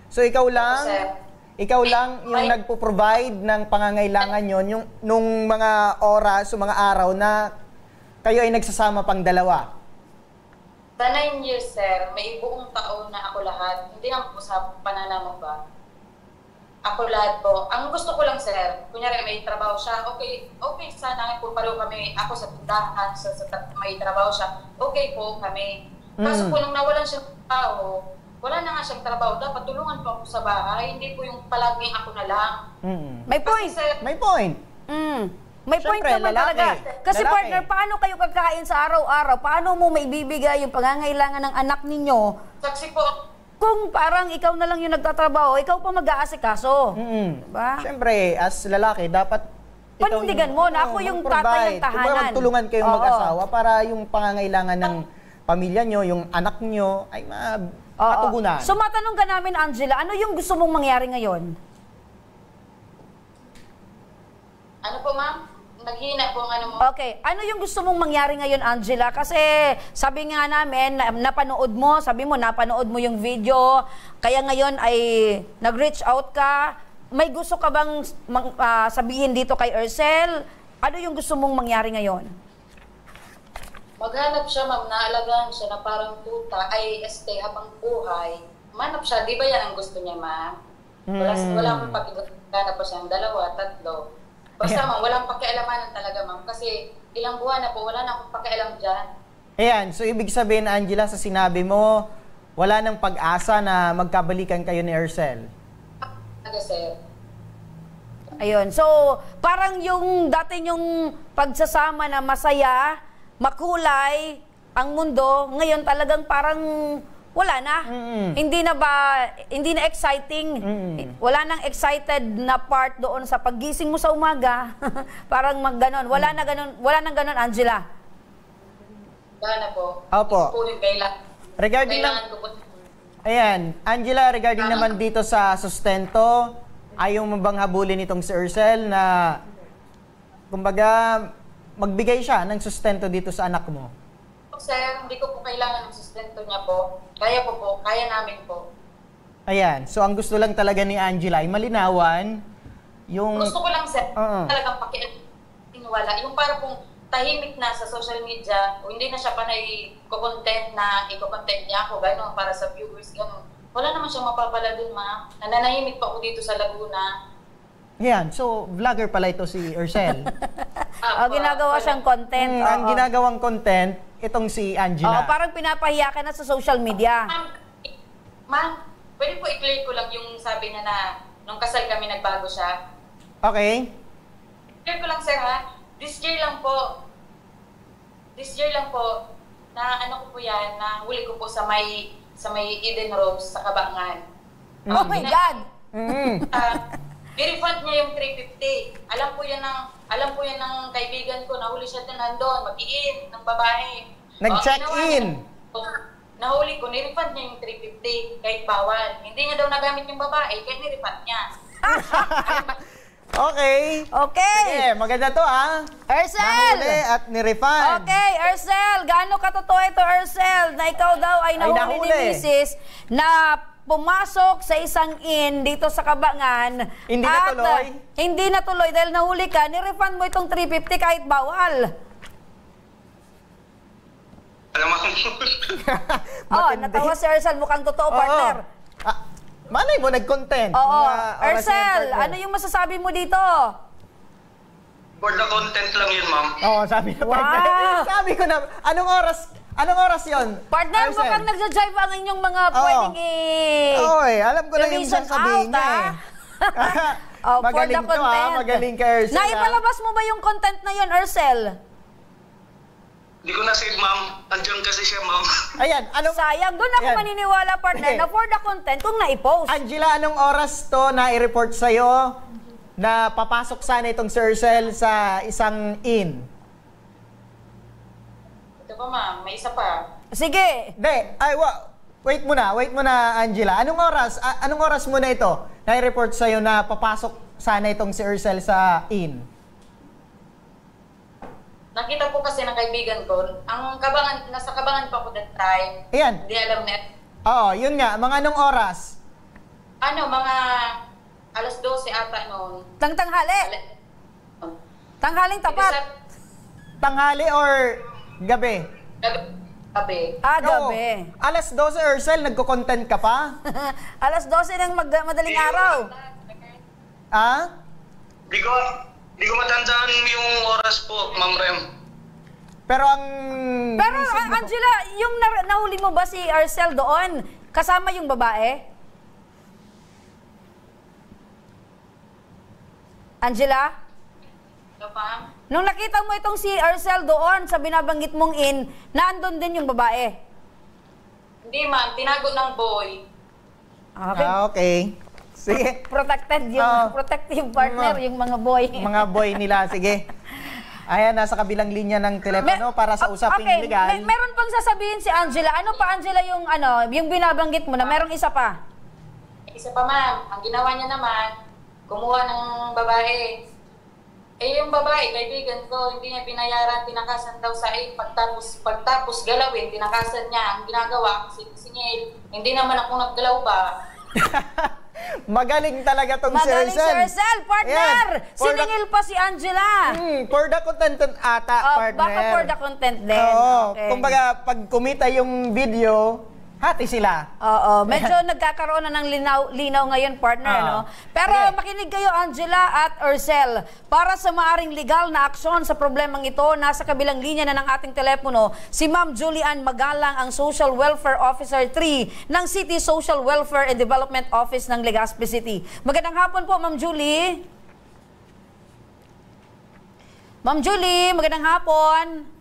Speaker 2: So ikaw lang,
Speaker 4: Sir.
Speaker 2: ikaw lang yung nagpo-provide ng pangangailangan yon, yung nung mga oras o mga araw na kayo ay nagsasama pang dalawa.
Speaker 4: Sa 9 years, sir, may buong taon na ako lahat. Hindi lang po sa pananamang ba? Ako lahat po. Ang gusto ko lang, sir, kunyari may trabaho siya, okay sana po pareho kami. Ako sa tindahan, may trabaho siya, okay po kami. Kaso po nung nawalan siyang trabaho, wala na nga siyang trabaho, dapat tulungan po ako sa bahay, hindi po yung palaging ako na lang.
Speaker 3: May point.
Speaker 4: Kasi, sir,
Speaker 2: May point.
Speaker 3: May point
Speaker 2: Siyempre,
Speaker 3: naman
Speaker 2: lalaki.
Speaker 3: talaga. Kasi
Speaker 2: Lalaki.
Speaker 3: partner, paano kayo kakain sa araw-araw? Paano mo maibibigay yung pangangailangan ng anak ninyo
Speaker 4: saksi po,
Speaker 3: kung parang ikaw na lang yung nagtatrabaho, ikaw pa mag-aasikaso? Diba?
Speaker 2: Siyempre, as lalaki, dapat
Speaker 3: Panindigan mo na ako yung tatay ng tahanan.
Speaker 2: Kumbaga, magtulungan kayong
Speaker 3: Oo.
Speaker 2: mag-asawa para yung pangangailangan ng pamilya nyo, yung anak nyo, ay matugunan.
Speaker 3: So matanong ka namin, Angela, ano yung gusto mong mangyari ngayon?
Speaker 4: ano po ma'am? Naghina po ang ano mo.
Speaker 3: Okay, ano yung gusto mong mangyari ngayon, Angela? Kasi sabi nga namin, napanood mo, sabi mo, napanood mo yung video, kaya ngayon ay nag-reach out ka. May gusto ka bang sabihin dito kay Ercel? Ano yung gusto mong mangyari ngayon?
Speaker 4: Maghanap siya ma'am, naalagaan siya na parang tuta, habang buhay. Manap siya, di ba yan ang gusto niya ma'am? Wala akong pag-iganap pa siyang 2, 3. Basta ma'am, walang pakialamanan talaga ma'am. Kasi ilang buwan na po, wala na akong pakialam dyan.
Speaker 2: Ayan, so ibig sabihin, Angela, sa sinabi mo, wala nang pag-asa na magkabalikan kayo ni Ercel.
Speaker 4: Talaga sir.
Speaker 3: Ayun, so parang yung dati yung pagsasama na masaya, makulay, ang mundo, ngayon talagang parang wala na. Hindi na exciting. Wala nang excited na part doon sa paggising mo sa umaga. Parang magganon. Wala nang ganon, Angela.
Speaker 4: Wala na po.
Speaker 2: Opo.
Speaker 4: Ipunin
Speaker 2: Regarding
Speaker 4: kailangan ko po.
Speaker 2: Ayan, Angela, regarding naman dito sa sustento, ayaw mo bang habulin itong si Ercel na, kumbaga, magbigay siya ng sustento dito sa anak mo?
Speaker 4: Sir, hindi ko po kailangan ng sustento niya po. Kaya namin po.
Speaker 2: Ayan, so ang gusto lang talaga ni Angela ay malinawan yung...
Speaker 4: Gusto ko lang sir, talagang pakiwala. Yung para pong tahimik na sa social media, o hindi na siya panay i-content niya ako, gano'n, para sa viewers, gano'n. Wala naman siyang mapapala dun, ma. Nananahimik pa ako dito sa Laguna.
Speaker 2: Ayan, so vlogger pala ito si Ercel.
Speaker 3: Ginagawa siyang content.
Speaker 2: Ang ginagawang content, itong si Angela.
Speaker 3: Parang pinapahiya ka na sa social media.
Speaker 4: Ma'am, pwede po i-clear ko lang yung sabi na nung kasal kami nagbago siya.
Speaker 2: Okay.
Speaker 4: Clear ko lang sir ha, this year lang po, na ano ko po yan, na huli ko po sa may Eden Rose sa Kabangan.
Speaker 3: Oh my God!
Speaker 4: I-refund niya yung 350. Alam po yan ng kaibigan ko, nahuli siya nandun, mag-i-in ng babae.
Speaker 2: Nag-check-in.
Speaker 4: Nahuli ko, ni-refund niya yung 350 kahit bawal. Hindi niya daw nagamit yung babae, kaya ni-refund niya.
Speaker 2: Okay. Sige, maganda to
Speaker 3: Ercel!
Speaker 2: Nahuli at ni-refund.
Speaker 3: Okay, Ercel, gaano katotoo ito, Ercel, na ikaw daw ay nahuli ni Mrs. na pumasok sa isang inn dito sa Kabangan.
Speaker 2: Hindi natuloy?
Speaker 3: Hindi natuloy dahil nahuli ka, ni-refund mo itong 350 kahit bawal.
Speaker 5: Alam mo,
Speaker 3: Natawa si Ercel, mukhang totoo, partner.
Speaker 2: Malay mo, nag-content.
Speaker 3: Oo.
Speaker 2: Mga oras na
Speaker 3: Ercel,
Speaker 2: partner.
Speaker 3: ano yung masasabi mo dito?
Speaker 5: For the content lang yun, ma'am.
Speaker 2: Oo, sabi na
Speaker 3: Wow.
Speaker 2: partner. Sabi ko na, anong oras yon?
Speaker 3: Partner, mukhang nagja-jive ang inyong mga pwedeng
Speaker 2: Oy, alam ko na yung
Speaker 3: revision
Speaker 2: sasabihin
Speaker 3: out,
Speaker 2: niya eh.
Speaker 3: Oh, for
Speaker 2: Magaling
Speaker 3: the
Speaker 2: to
Speaker 3: content.
Speaker 2: magaling ka, Ursel.
Speaker 3: Naipalabas mo ba yung content na yun, Ursel?
Speaker 5: Hindi ko na-save, ma'am. Andiyan kasi siya, ma'am.
Speaker 2: Ayan,
Speaker 3: Sayang, doon ako
Speaker 2: Ayan.
Speaker 3: maniniwala, partner,
Speaker 2: Sige.
Speaker 3: na for the content kung na-post.
Speaker 2: Angela, anong oras to na i-report sa'yo na papasok sana itong si Ursel sa isang inn?
Speaker 4: Ito pa ma'am, may isa pa.
Speaker 3: Sige.
Speaker 2: Wait muna, Angela. Anong oras muna ito na i-report sa'yo na papasok sana itong si Ursel sa inn?
Speaker 4: Nakita po kasi ng kaibigan ko, nasa Kabangan pa ako that time.
Speaker 2: Ayan.
Speaker 4: Hindi alam na.
Speaker 2: Oo, yun nga. Mga anong oras?
Speaker 4: Mga alas 12 ata noon.
Speaker 3: Tanghali. Tanghaling tapat.
Speaker 2: Tanghali or gabi?
Speaker 4: Gabi.
Speaker 3: Gabi.
Speaker 2: Alas 12, Ursel, nagko-content ka pa?
Speaker 3: Alas 12 ng madaling araw.
Speaker 2: Ah?
Speaker 5: Di ko matandaan yung oras po, Ma'am Rem.
Speaker 2: Pero
Speaker 3: Pero Angela, yung nahuli mo ba si Ursel doon? Kasama yung babae? Angela?
Speaker 4: Ito pa?
Speaker 3: Nung nakita mo itong si Ursel doon sa binabanggit mong inn, naandun din yung babae?
Speaker 4: Hindi ma'am, tinago ng boy.
Speaker 3: Okay.
Speaker 2: Okay. Sige.
Speaker 3: Protected yung protective partner, yung mga boy.
Speaker 2: Mga boy nila, sige. Ayan, nasa kabilang linya ng telepono para sa usaping legal.
Speaker 3: Meron pang sasabihin si Angela. Ano pa, Angela, yung binabanggit mo na merong isa pa?
Speaker 4: Isa pa ma'am, ang ginawa niya naman, kumuha ng babae. Yung babae, kaibigan ko, hindi niya pinayaran, tinakasan daw sa pagtapos galawin, tinakasan niya. Ang ginagawa, singil, hindi naman ako naggalaw ba?
Speaker 2: Magaling talaga tong si
Speaker 3: Magaling si
Speaker 2: Ursel.
Speaker 3: Ursel, partner!
Speaker 2: Ayan,
Speaker 3: Siningil pa si Angela.
Speaker 2: For the content ata, partner.
Speaker 3: Baka for the content din.
Speaker 2: Oo.
Speaker 3: Okay.
Speaker 2: Kumbaga, pag kumita yung video, hati sila.
Speaker 3: Oo, medyo nagkakaroon na ng linaw ngayon, partner, no? Pero
Speaker 2: Okay.
Speaker 3: makinig kayo, Angela at Ursel, para sa maaring legal na aksyon sa problemang ito, nasa kabilang linya na ng ating telepono, si Ma'am Julian Magalang, ang Social Welfare Officer 3 ng City Social Welfare and Development Office ng Legazpi City. Magandang hapon po, Ma'am Julie. Ma'am Julie, magandang hapon.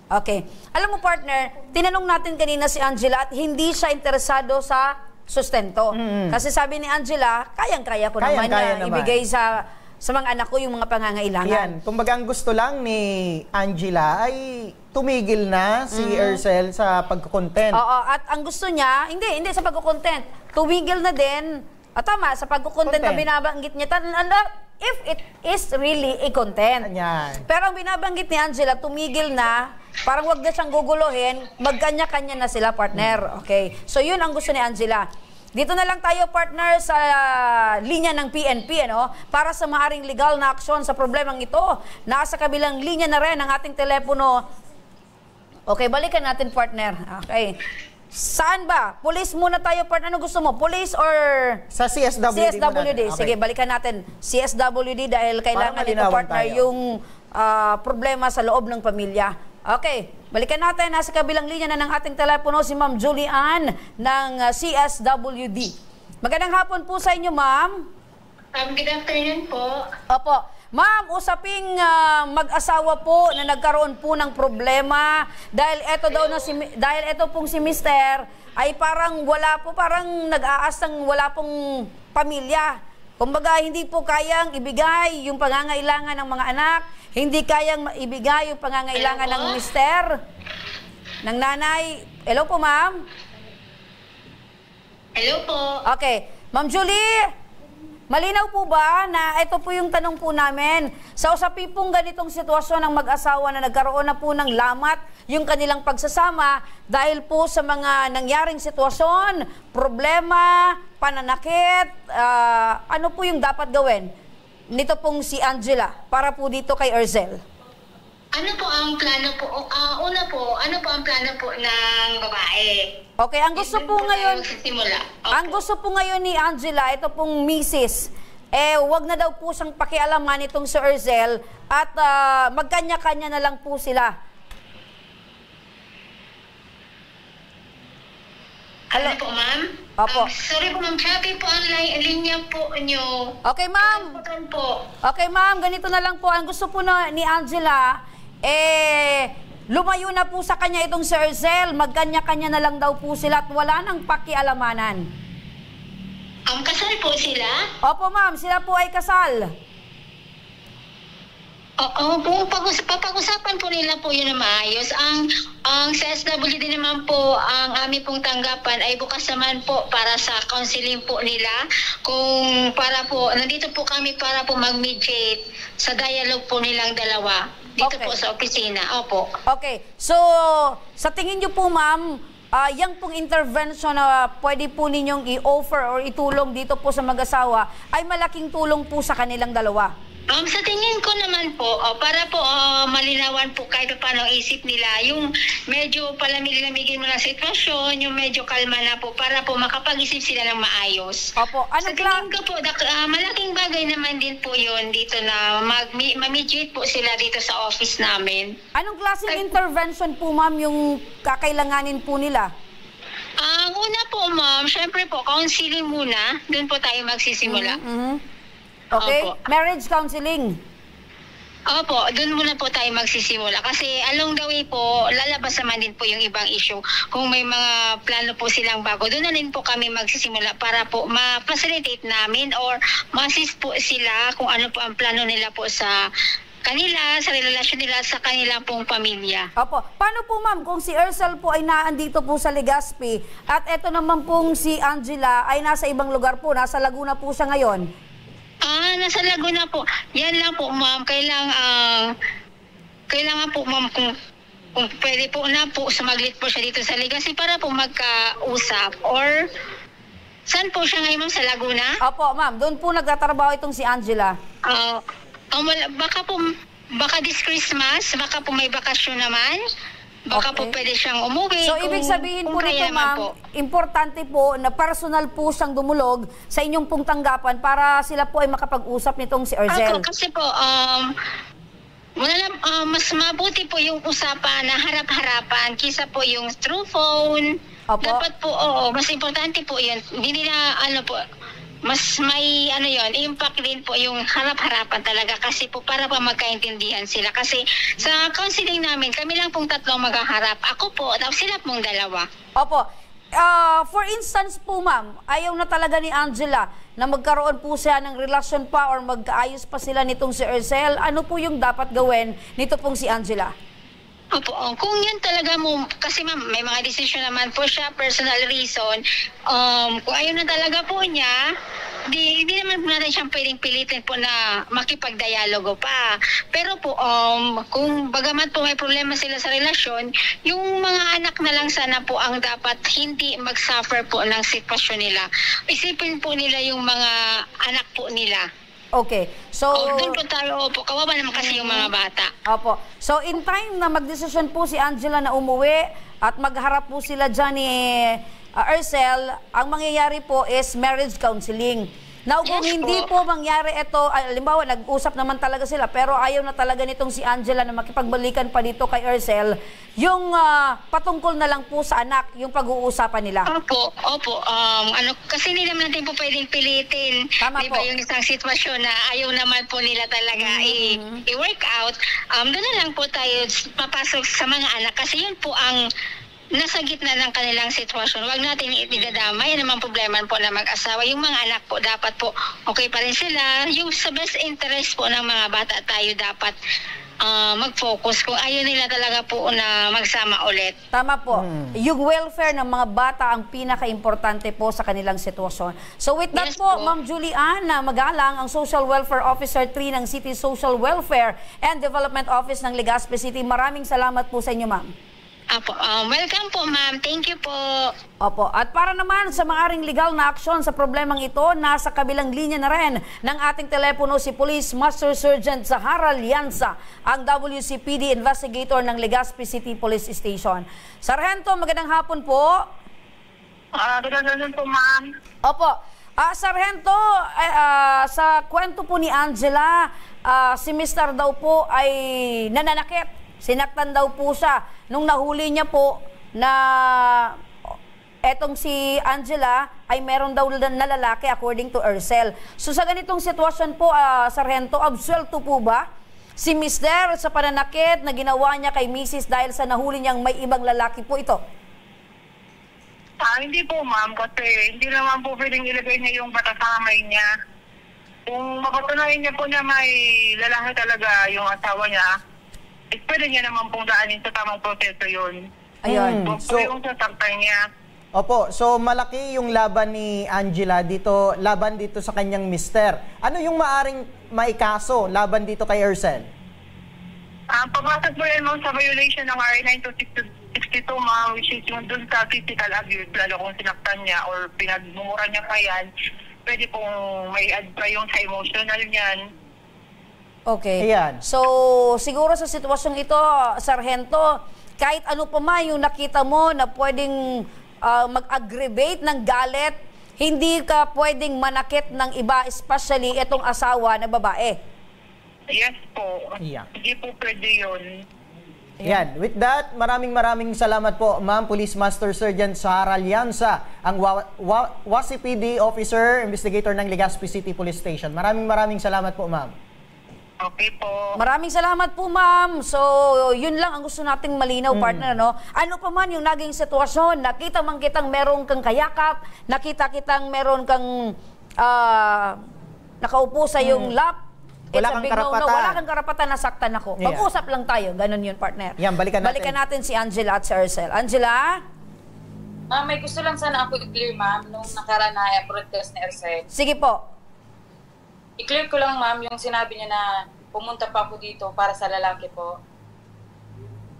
Speaker 3: Okay. Alam mo, partner, tinanong natin kanina si Angela at hindi siya interesado sa sustento. Kasi sabi ni Angela, kayang-kaya ko naman niya ibigay sa mga anak ko yung mga pangangailangan.
Speaker 2: Yan. Kumbaga, ang gusto lang ni Angela ay tumigil na si Ursel sa pagkukontent.
Speaker 3: Oo, at ang gusto niya, hindi sa pagkukontent, tumigil na din, tama, sa pagkukontent na binabanggit niya, if it is really a content.
Speaker 2: Yan.
Speaker 3: Pero ang binabanggit ni Angela, tumigil na, parang wag na siyang guguluhin, magkanya-kanya na sila, partner. Okay. So yun ang gusto ni Angela. Dito na lang tayo, partner, sa linya ng PNP, para sa maaring legal na aksyon sa problemang ito. Nasa kabilang linya na rin ang ating telepono. Okay, balikan natin, partner. Okay. Saan ba? Police muna tayo, partner. Ano gusto mo? Police or
Speaker 2: Sa CSWD.
Speaker 3: CSWD.
Speaker 2: Okay.
Speaker 3: Sige, balikan natin. CSWD dahil kailangan nito, partner,
Speaker 2: tayo.
Speaker 3: yung problema sa loob ng pamilya. Okay, balikan natin. Nasa kabilang linya na ng ating telepono si Ma'am Julian ng CSWD. Magandang hapon po sa inyo, Ma'am.
Speaker 6: Good afternoon po.
Speaker 3: Opo. Ma'am, usaping mag-asawa po na nagkaroon po ng problema dahil ito pong si Mister ay parang nag-aasang wala pong pamilya. Kumbaga, hindi po kayang ibigay yung pangangailangan ng mga anak, hindi kayang ibigay yung pangangailangan ng Mister, ng nanay. Hello po, Ma'am.
Speaker 6: Hello po.
Speaker 3: Okay. Ma'am Julie, malinaw po ba na ito po yung tanong po namin, sa usapin pong ganitong sitwasyon ng mag-asawa na nagkaroon na po ng lamat yung kanilang pagsasama dahil po sa mga nangyaring sitwasyon, problema, pananakit, ano po yung dapat gawin nito pong si Angela para po dito kay Ursel?
Speaker 6: Ano po ang plano po? Una po, ano po ang plano po ng babae?
Speaker 3: Okay, ang gusto po ngayon,
Speaker 6: Simula.
Speaker 3: ang gusto po ngayon ni Angela, ito pong misis, wag na daw po siyang pakialaman itong si Erzel at magkanya-kanya na lang po sila.
Speaker 6: Ano po, ma'am?
Speaker 3: Opo.
Speaker 6: Sorry po, ma'am. Happy po ang linya po nyo.
Speaker 3: Okay, ma'am.
Speaker 6: Pagkakataon po.
Speaker 3: Okay, ma'am. Ganito na lang po. Ang gusto po ni Angela, lumayo na po sa kanya itong si Erzel. Magkanya-kanya na lang daw po sila at wala nang pakialamanan.
Speaker 6: Kasal po sila?
Speaker 3: Opo, ma'am. Sila po ay kasal.
Speaker 6: Oo, papag-usapan po nila po yun na maayos. Ang sa SWD naman po, ang aming pong tanggapan ay bukas naman po para sa counseling po nila. Kung para po, nandito po kami para po mag-mediate sa dialogue po nilang dalawa. Dito
Speaker 3: Okay.
Speaker 6: po sa opisina. Opo.
Speaker 3: Okay. So, sa tingin niyo po, ma'am, yung pong intervention na pwede po ninyong i-offer or itulong dito po sa mag-asawa ay malaking tulong po sa kanilang dalawa.
Speaker 6: Sa tingin ko naman po, para po malinawan po kahit paano ang isip nila, yung medyo palamig-lamigin mo na sitwasyon, yung medyo kalma na po, para po makapag-isip sila ng maayos.
Speaker 3: Opo.
Speaker 6: Sa tingin ko po, malaking bagay naman din po yun dito na ma-mediate po sila dito sa office namin.
Speaker 3: Anong klaseng intervention po, ma'am, yung kakailanganin po nila?
Speaker 6: Ang una po, ma'am, syempre po, counseling muna. Doon po tayo magsisimula.
Speaker 3: Okay?
Speaker 6: Opo.
Speaker 3: Marriage counseling.
Speaker 6: Opo, doon muna po tayo magsisimula. Kasi along the way po, lalabas naman din po yung ibang issue. Kung may mga plano po silang bago, doon na rin po kami magsisimula para po ma-facilitate namin or ma-assist po sila kung ano po ang plano nila po sa kanila, sa relasyon nila sa kanilang pong pamilya.
Speaker 3: Opo. Paano po, ma'am, kung si Erzel po ay naandito po sa Legazpi at eto naman pong si Angela ay nasa ibang lugar po, nasa Laguna po siya ngayon?
Speaker 6: Nasa Laguna po. Yan lang po, ma'am. Kailangan po, ma'am, kung pwede po na po, sumaglit po siya dito sa Legazpi para po magkausap. Or, saan po siya ngayon, ma'am? Sa Laguna?
Speaker 3: Opo, ma'am. Doon po nagtatrabaho itong si Angela.
Speaker 6: Baka this Christmas, baka po may bakasyon naman. Baka po pwede siyang umuwi.
Speaker 3: So, ibig sabihin po nito, ma'am, importante po na personal po siyang dumulog sa inyong pong tanggapan para sila po ay makapag-usap nitong si Erzel.
Speaker 6: Kasi po, mas mabuti po yung usapan na harap-harapan kisa po yung through phone.
Speaker 3: Opo.
Speaker 6: Dapat po, mas importante po yun. Hindi nila, mas may impact din po yung harap-harapan talaga kasi po para pa magkaintindihan sila. Kasi sa counseling namin, kami lang pong tatlong maghaharap. Ako po, tapos sila pong dalawa.
Speaker 3: Opo. For instance po, ma'am, ayaw na talaga ni Angela na magkaroon po siya ng relasyon pa or magkaayos pa sila nitong si Erzel. Ano po yung dapat gawin nito pong si Angela?
Speaker 6: Opo, kung yun talaga mo, kasi ma'am, may mga decision naman po siya, personal reason. Kung ayaw na talaga po niya, hindi naman po natin siyang pwedeng pilitin po na makipagdialogo pa. Pero po, kung bagamat po may problema sila sa relasyon, yung mga anak na lang sana po ang dapat hindi mag-suffer po ng sitwasyon nila. Isipin po nila yung mga anak po nila.
Speaker 3: Okay. So,
Speaker 6: doon po tayo, kawawa naman kasi yung mga bata.
Speaker 3: Opo. So, in time na magdesisyon po si Angela na umuwi at magharap po sila dyan ni Erzel, ang mangyayari po is marriage counseling. Now, kung
Speaker 6: Yes
Speaker 3: hindi po mangyari ito, halimbawa, nag-usap naman talaga sila, pero ayaw na talaga nitong si Angela na makipagbalikan pa dito kay Erzel, yung patungkol na lang po sa anak, yung pag-uusapan nila.
Speaker 6: Opo. Kasi hindi naman natin po pwedeng pilitin.
Speaker 3: Tama
Speaker 6: Diba
Speaker 3: po.
Speaker 6: yung isang sitwasyon na ayaw naman po nila talaga i-work out. Doon na lang po tayo papasok sa mga anak kasi yun po ang nasa gitna ng kanilang sitwasyon. Huwag natin idadamay. Yan naman problema po na mag-asawa. Yung mga anak po, dapat po okay pa rin sila. Yung sa best interest po ng mga bata tayo dapat mag-focus kung ayaw nila talaga po na magsama ulit.
Speaker 3: Tama po. Yung welfare ng mga bata ang pinaka-importante po sa kanilang sitwasyon. So with that
Speaker 6: Yes
Speaker 3: po,
Speaker 6: po.
Speaker 3: Ma'am Juliana Magalang, ang Social Welfare Officer 3 ng City Social Welfare and Development Office ng Legazpi City. Maraming salamat po sa inyo, ma'am.
Speaker 6: Apo, welcome po, ma'am. Thank you po.
Speaker 3: Opo. At para naman sa maaring legal na aksyon sa problemang ito, nasa kabilang linya na rin ng ating telepono si Police Master Sergeant Zahara Lianza, ang WCPD investigator ng Legazpi City Police Station. Sargento, magandang hapon po.
Speaker 7: Good afternoon po, ma'am.
Speaker 3: Opo. Sargento, sa kwento po ni Angela, si Mr. daw po ay nananakit. Sinaktan daw po siya. Nung nahuli niya po na etong si Angela ay meron daw na lalaki according to Ercel. So sa ganitong sitwasyon po, Sargento, absuelto po ba si Mr. sa pananakit na ginawa niya kay Mrs. dahil sa nahuli niyang may ibang lalaki po ito?
Speaker 7: Hindi po, ma'am, kasi hindi naman po pwedeng ilagay niya yung bata sa kamay niya. Kung mapatunayan niya po na may lalaki talaga yung asawa niya, pwede niya naman pong daanin sa tamang proseso yun.
Speaker 3: Ayun.
Speaker 7: So, yung sasaktan niya.
Speaker 2: Opo, so malaki yung laban ni Angela dito, laban dito sa kanyang mister. Ano yung maaring maikaso laban dito kay Ercel?
Speaker 7: Papasok po yan sa violation ng RA 9262, ma'am, which is yung dun sa physical abuse, lalo kung sinaktan niya or pinagmumura niya pa yan, pwede pong may add pa yung sa emotional niyan.
Speaker 3: Okay.
Speaker 2: Ayan.
Speaker 3: So, siguro sa sitwasyong ito, Sargento, kahit ano pa man yung nakita mo na pwedeng mag-aggravate ng galit, hindi ka pwedeng manakit ng iba, especially itong asawa na babae.
Speaker 7: Yes po.
Speaker 2: Yeah.
Speaker 7: Hindi po pwede yun.
Speaker 2: Yan. With that, maraming salamat po, Ma'am Police Master Sergeant Sara Lianza, ang WASI-PD Officer, Investigator ng Legazpi City Police Station. Maraming salamat po, Ma'am.
Speaker 7: Okay po.
Speaker 3: Maraming salamat po, ma'am. So, yun lang ang gusto nating malinaw, partner, no? Ano pa man yung naging sitwasyon, nakita man kitang meron kang kayakap, nakita kitang meron kang nakaupo sa yung lap,
Speaker 2: Wala kang karapatan.
Speaker 3: Wala kang karapatan, nasaktan ako.
Speaker 2: Yeah.
Speaker 3: Mag-usap lang tayo, ganun yun, partner.
Speaker 2: Yan, balikan
Speaker 3: natin si Angela at si Ercel. Angela?
Speaker 4: May gusto lang sana ako i-clear, ma'am, nung nakaraan na protest ni Ercel.
Speaker 3: Sige po.
Speaker 4: I-clear ko lang, ma'am, yung sinabi niya na pumunta pa ako dito para sa lalaki po.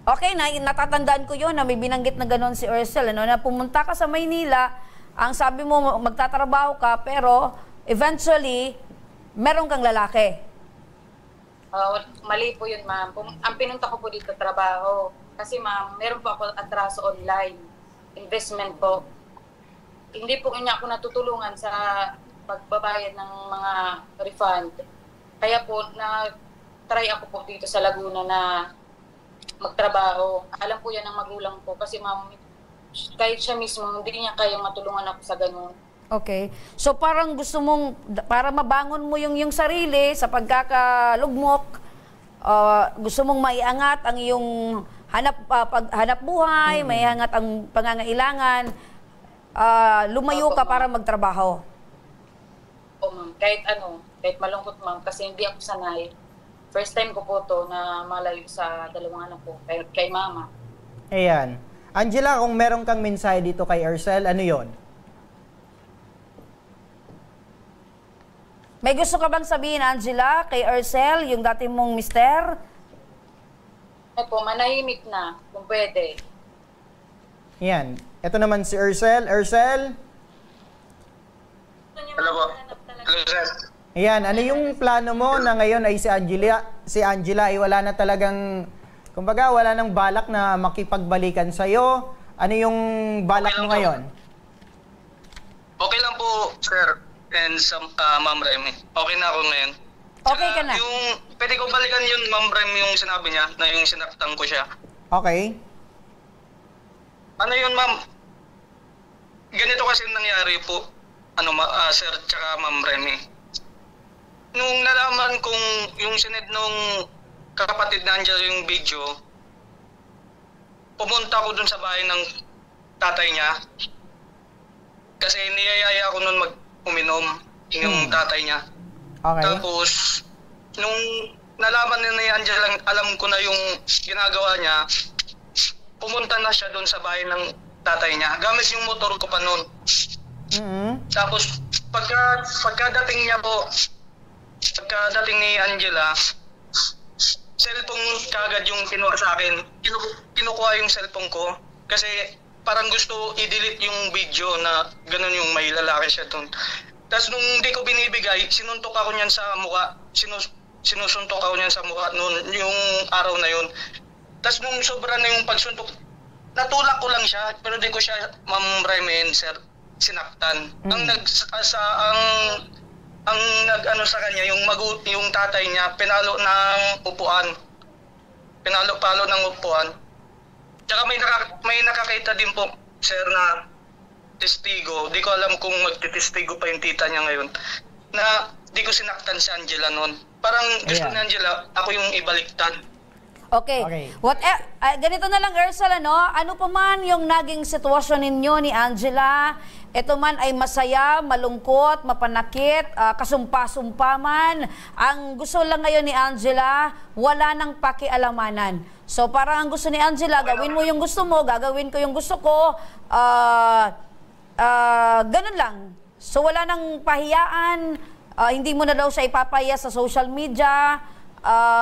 Speaker 3: Okay, natatandaan ko yun na may binanggit na gano'n si Ercel, ano, na pumunta ka sa Maynila, ang sabi mo magtatrabaho ka, pero eventually, meron kang lalaki.
Speaker 4: Mali po yun, ma'am. Ang pinunta ko po dito trabaho. Kasi, ma'am, meron po ako atraso online. Investment po. Hindi po niya ako natutulungan sa pagbabayad ng mga refund. Kaya po, try ako po dito sa Laguna na magtrabaho. Alam po yan ng magulang ko. Kasi, ma'am, kahit siya mismo, hindi niya kayang matulungan ako sa ganun.
Speaker 3: Okay. So parang gusto mong, para mabangon mo yung sarili sa pagkakalugmok, gusto mong maiangat ang iyong hanap buhay, maiangat ang pangangailangan, lumayo ka para magtrabaho.
Speaker 4: O ma'am, kahit malungkot, ma'am, kasi hindi ako sanay. First time ko po to na malayo sa dalawang anak ko, kay mama.
Speaker 2: Ayan. Angela, kung meron kang mensahe dito kay Ercel, ano yon?
Speaker 3: May gusto ka bang sabihin, Angela, kay Ercel, yung dati mong mister?
Speaker 4: Manahimik na, kung pwede.
Speaker 2: Yan. Ito naman si Ercel. Ercel?
Speaker 5: Hello po. Hello, sir.
Speaker 2: Ayan. Ano yung plano mo na ngayon ay si Angela ay wala na talagang, kumbaga, wala nang balak na makipagbalikan sa'yo? Ano yung balak mo ngayon?
Speaker 5: Okay lang po, sir. And Ma'am Remy, okay na ako ngayon.
Speaker 3: Okay ka na?
Speaker 5: Pwede ko balikan yun, Ma'am Remy, yung sinabi niya, na yung sinaktan ko siya.
Speaker 2: Okay.
Speaker 5: Ano yun, Ma'am? Ganito kasi nangyari po, sir, tsaka Ma'am Remy. Nung nalaman kong yung sined nung kapatid na Angela yung video, pumunta ko dun sa bahay ng tatay niya. Kasi niyayaya ako nun uminom yung tatay niya.
Speaker 2: Okay.
Speaker 5: Tapos, nung nalaman na ni Angela, alam ko na yung ginagawa niya, pumunta na siya doon sa bahay ng tatay niya. Gamit yung motor ko pa noon. Tapos, pagkadating niya po, pagkadating ni Angela, cellphone kagad yung kinuha sa akin. Kinukuha yung cellphone ko kasi parang gusto i-delete yung video na ganun yung may lalaki siya doon. Tapos nung hindi ko binibigay, sinuntok ako niyan sa mukha. Sinusuntok ako niyan sa mukha noon, yung araw na yun. Tapos nung sobra na yung pagsuntok, natulak ko lang siya, pero di ko siya, Ma'am Remy and sir, sinaktan. Ang nag-ano sa kanya, yung tatay niya, pinalo ng upuan. Pinalo-palo ng upuan. Tsaka may nakakita din po, sir, na testigo. Di ko alam kung magtitestigo pa yung tita niya ngayon. Na di ko sinaktan si Angela noon. Parang gusto ni Angela, ako yung ibaliktad.
Speaker 3: Okay. Ganito na lang, Ersel, ano pa man yung naging sitwasyon ninyo ni Angela, ito man ay masaya, malungkot, mapanakit, kasumpa-sumpa man, ang gusto lang ngayon ni Angela, wala nang pakialamanan. So parang ang gusto ni Angela, gawin mo yung gusto mo, gagawin ko yung gusto ko, ganun lang. So wala nang pahiyaan, hindi mo na daw siya ipapahiya sa social media.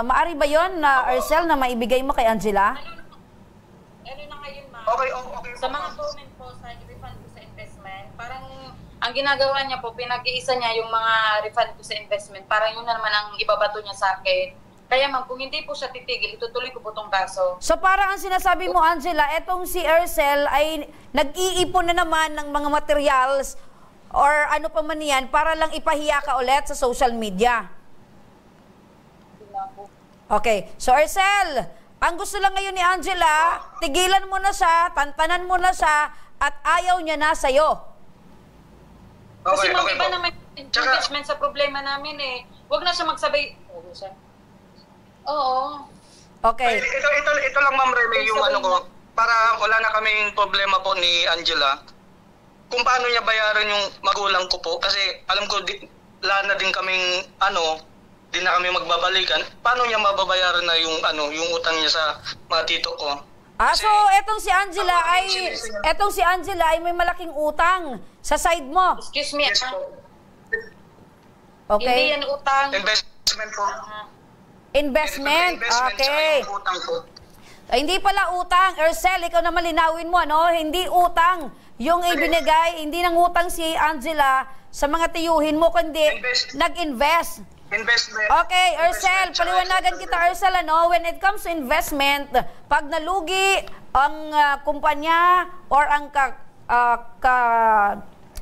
Speaker 3: Maari ba yun, Ersel, na maibigay mo kay Angela?
Speaker 4: Ano na ngayon, ma'am?
Speaker 5: Okay.
Speaker 4: Sa mga comment po sa refund ko sa investment, parang ang ginagawa niya po, pinag-iisa niya yung mga refund ko sa investment. Parang yun na naman ang ibabato niya sa akin. Kaya ma'am, kung hindi po siya titigil, itutuloy ko po itong kaso.
Speaker 3: So parang ang sinasabi mo, Angela, etong si Ersel ay nag-iipon na naman ng mga materials or ano pa man yan para lang ipahiya ka ulit sa social media. Okay, so Ersel, ang gusto lang ngayon ni Angela, tigilan mo na siya, tantanan mo na siya, at ayaw niya na sa'yo.
Speaker 4: Kasi ma'am, iba naman engagement sa problema namin eh. Huwag na siya magsabay. Oo.
Speaker 3: Okay.
Speaker 5: Ito lang, Ma'am Remy, yung ano ko, para wala na kaming problema po ni Angela. Kung paano niya bayaran yung magulang ko po, kasi alam ko, wala na din kaming di na kami magbabalikan. Paano niya mababayaran na yung yung utang niya sa mga tito ko?
Speaker 3: So etong si Angela ay may malaking utang sa side mo.
Speaker 4: Excuse me.
Speaker 5: Yes po.
Speaker 3: Okay.
Speaker 4: Hindi yan utang.
Speaker 5: Investment po.
Speaker 3: Investment. Okay.
Speaker 5: Yung utang po.
Speaker 3: Hindi pala utang. Ersel, ikaw na malinawin mo, Hindi utang. Yung ibinigay, hindi nang utang si Angela sa mga tiyuhin mo, kundi nag-invest.
Speaker 5: Investment.
Speaker 3: Okay, Ersel, paliwanagan kita, Ersel, when it comes to investment, pag nalugi ang kumpanya or ang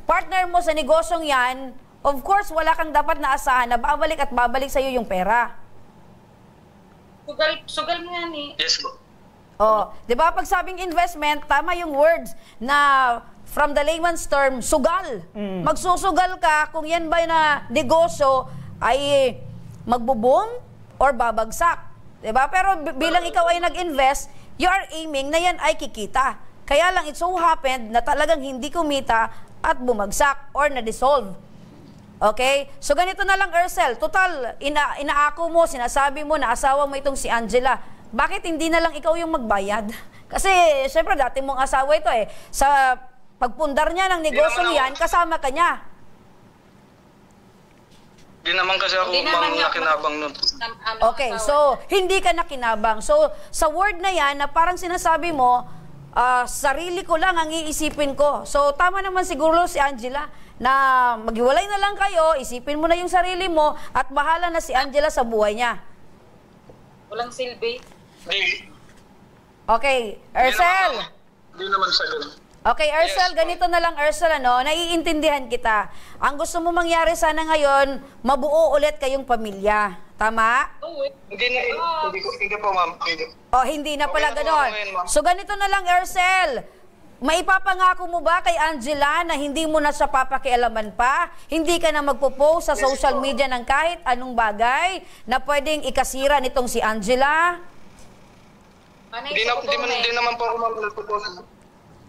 Speaker 3: partner mo sa negosyong yan, of course, wala kang dapat naasahan na babalik at babalik sa'yo yung pera.
Speaker 4: Sugal nga ni.
Speaker 5: Yes po.
Speaker 3: Di ba pag sabing investment, tama yung words na from the layman's term, sugal. Magsusugal ka kung yan ba na negosyo ay magbo-boom or babagsak. Diba? Pero bilang ikaw ay nag-invest, you are aiming na yan ay kikita. Kaya lang it so happened na talagang hindi kumita at bumagsak or na-dissolve. Okay? So ganito na lang, Ersel. Total, inaako mo, sinasabi mo na asawa mo itong si Angela. Bakit hindi na lang ikaw yung magbayad? Kasi syempre dati mong asawa ito eh. Sa pagpundar niya ng negosyo yan, kasama ka niya.
Speaker 5: Di naman kasi ako nakinabang nun.
Speaker 3: Okay, so hindi ka nakinabang. So sa word na yan na parang sinasabi mo, sarili ko lang ang iisipin ko. So tama naman siguro si Angela na maghiwalay na lang kayo, isipin mo na yung sarili mo at bahala na si Angela sa buhay niya.
Speaker 4: Walang silbi.
Speaker 3: Okay, Ersel.
Speaker 5: Hindi naman sa ganun.
Speaker 3: Okay, Ersel, ganito na lang, Ersel, naiintindihan kita. Ang gusto mo mangyari sana ngayon, mabuo ulit kayong pamilya. Tama?
Speaker 5: Hindi po, ma'am.
Speaker 3: Hindi na pala ganon. So ganito na lang, Ersel. Maipapangako mo ba kay Angela na hindi mo na siya papakialaman pa? Hindi ka na magpo-post sa social media ng kahit anong bagay na pwedeng ikasira nitong si Angela?
Speaker 5: Hindi naman po ako magpo-post.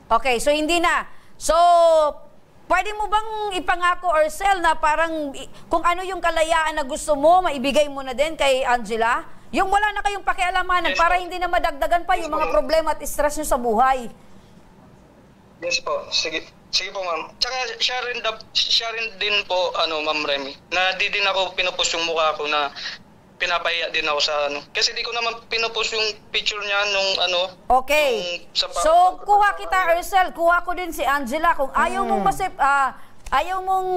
Speaker 3: Okay, so hindi na. So, pwede mo bang ipangako, Ersel, na parang kung ano yung kalayaan na gusto mo, maibigay mo na din kay Angela? Yung wala na kayong pakialamanan para hindi na madagdagan pa yung mga problema at stress nyo sa buhay.
Speaker 5: Yes po. Sige po, ma'am. Tsaka siya rin din po, Ma'am Remy, na di din ako pinupost yung mukha ko na pinapahiya din ako sa Kasi di ko naman pinupost yung picture niya nung
Speaker 3: Okay. So, kuha kita, Ersel. Kuha ko din si Angela. Kung ayaw mong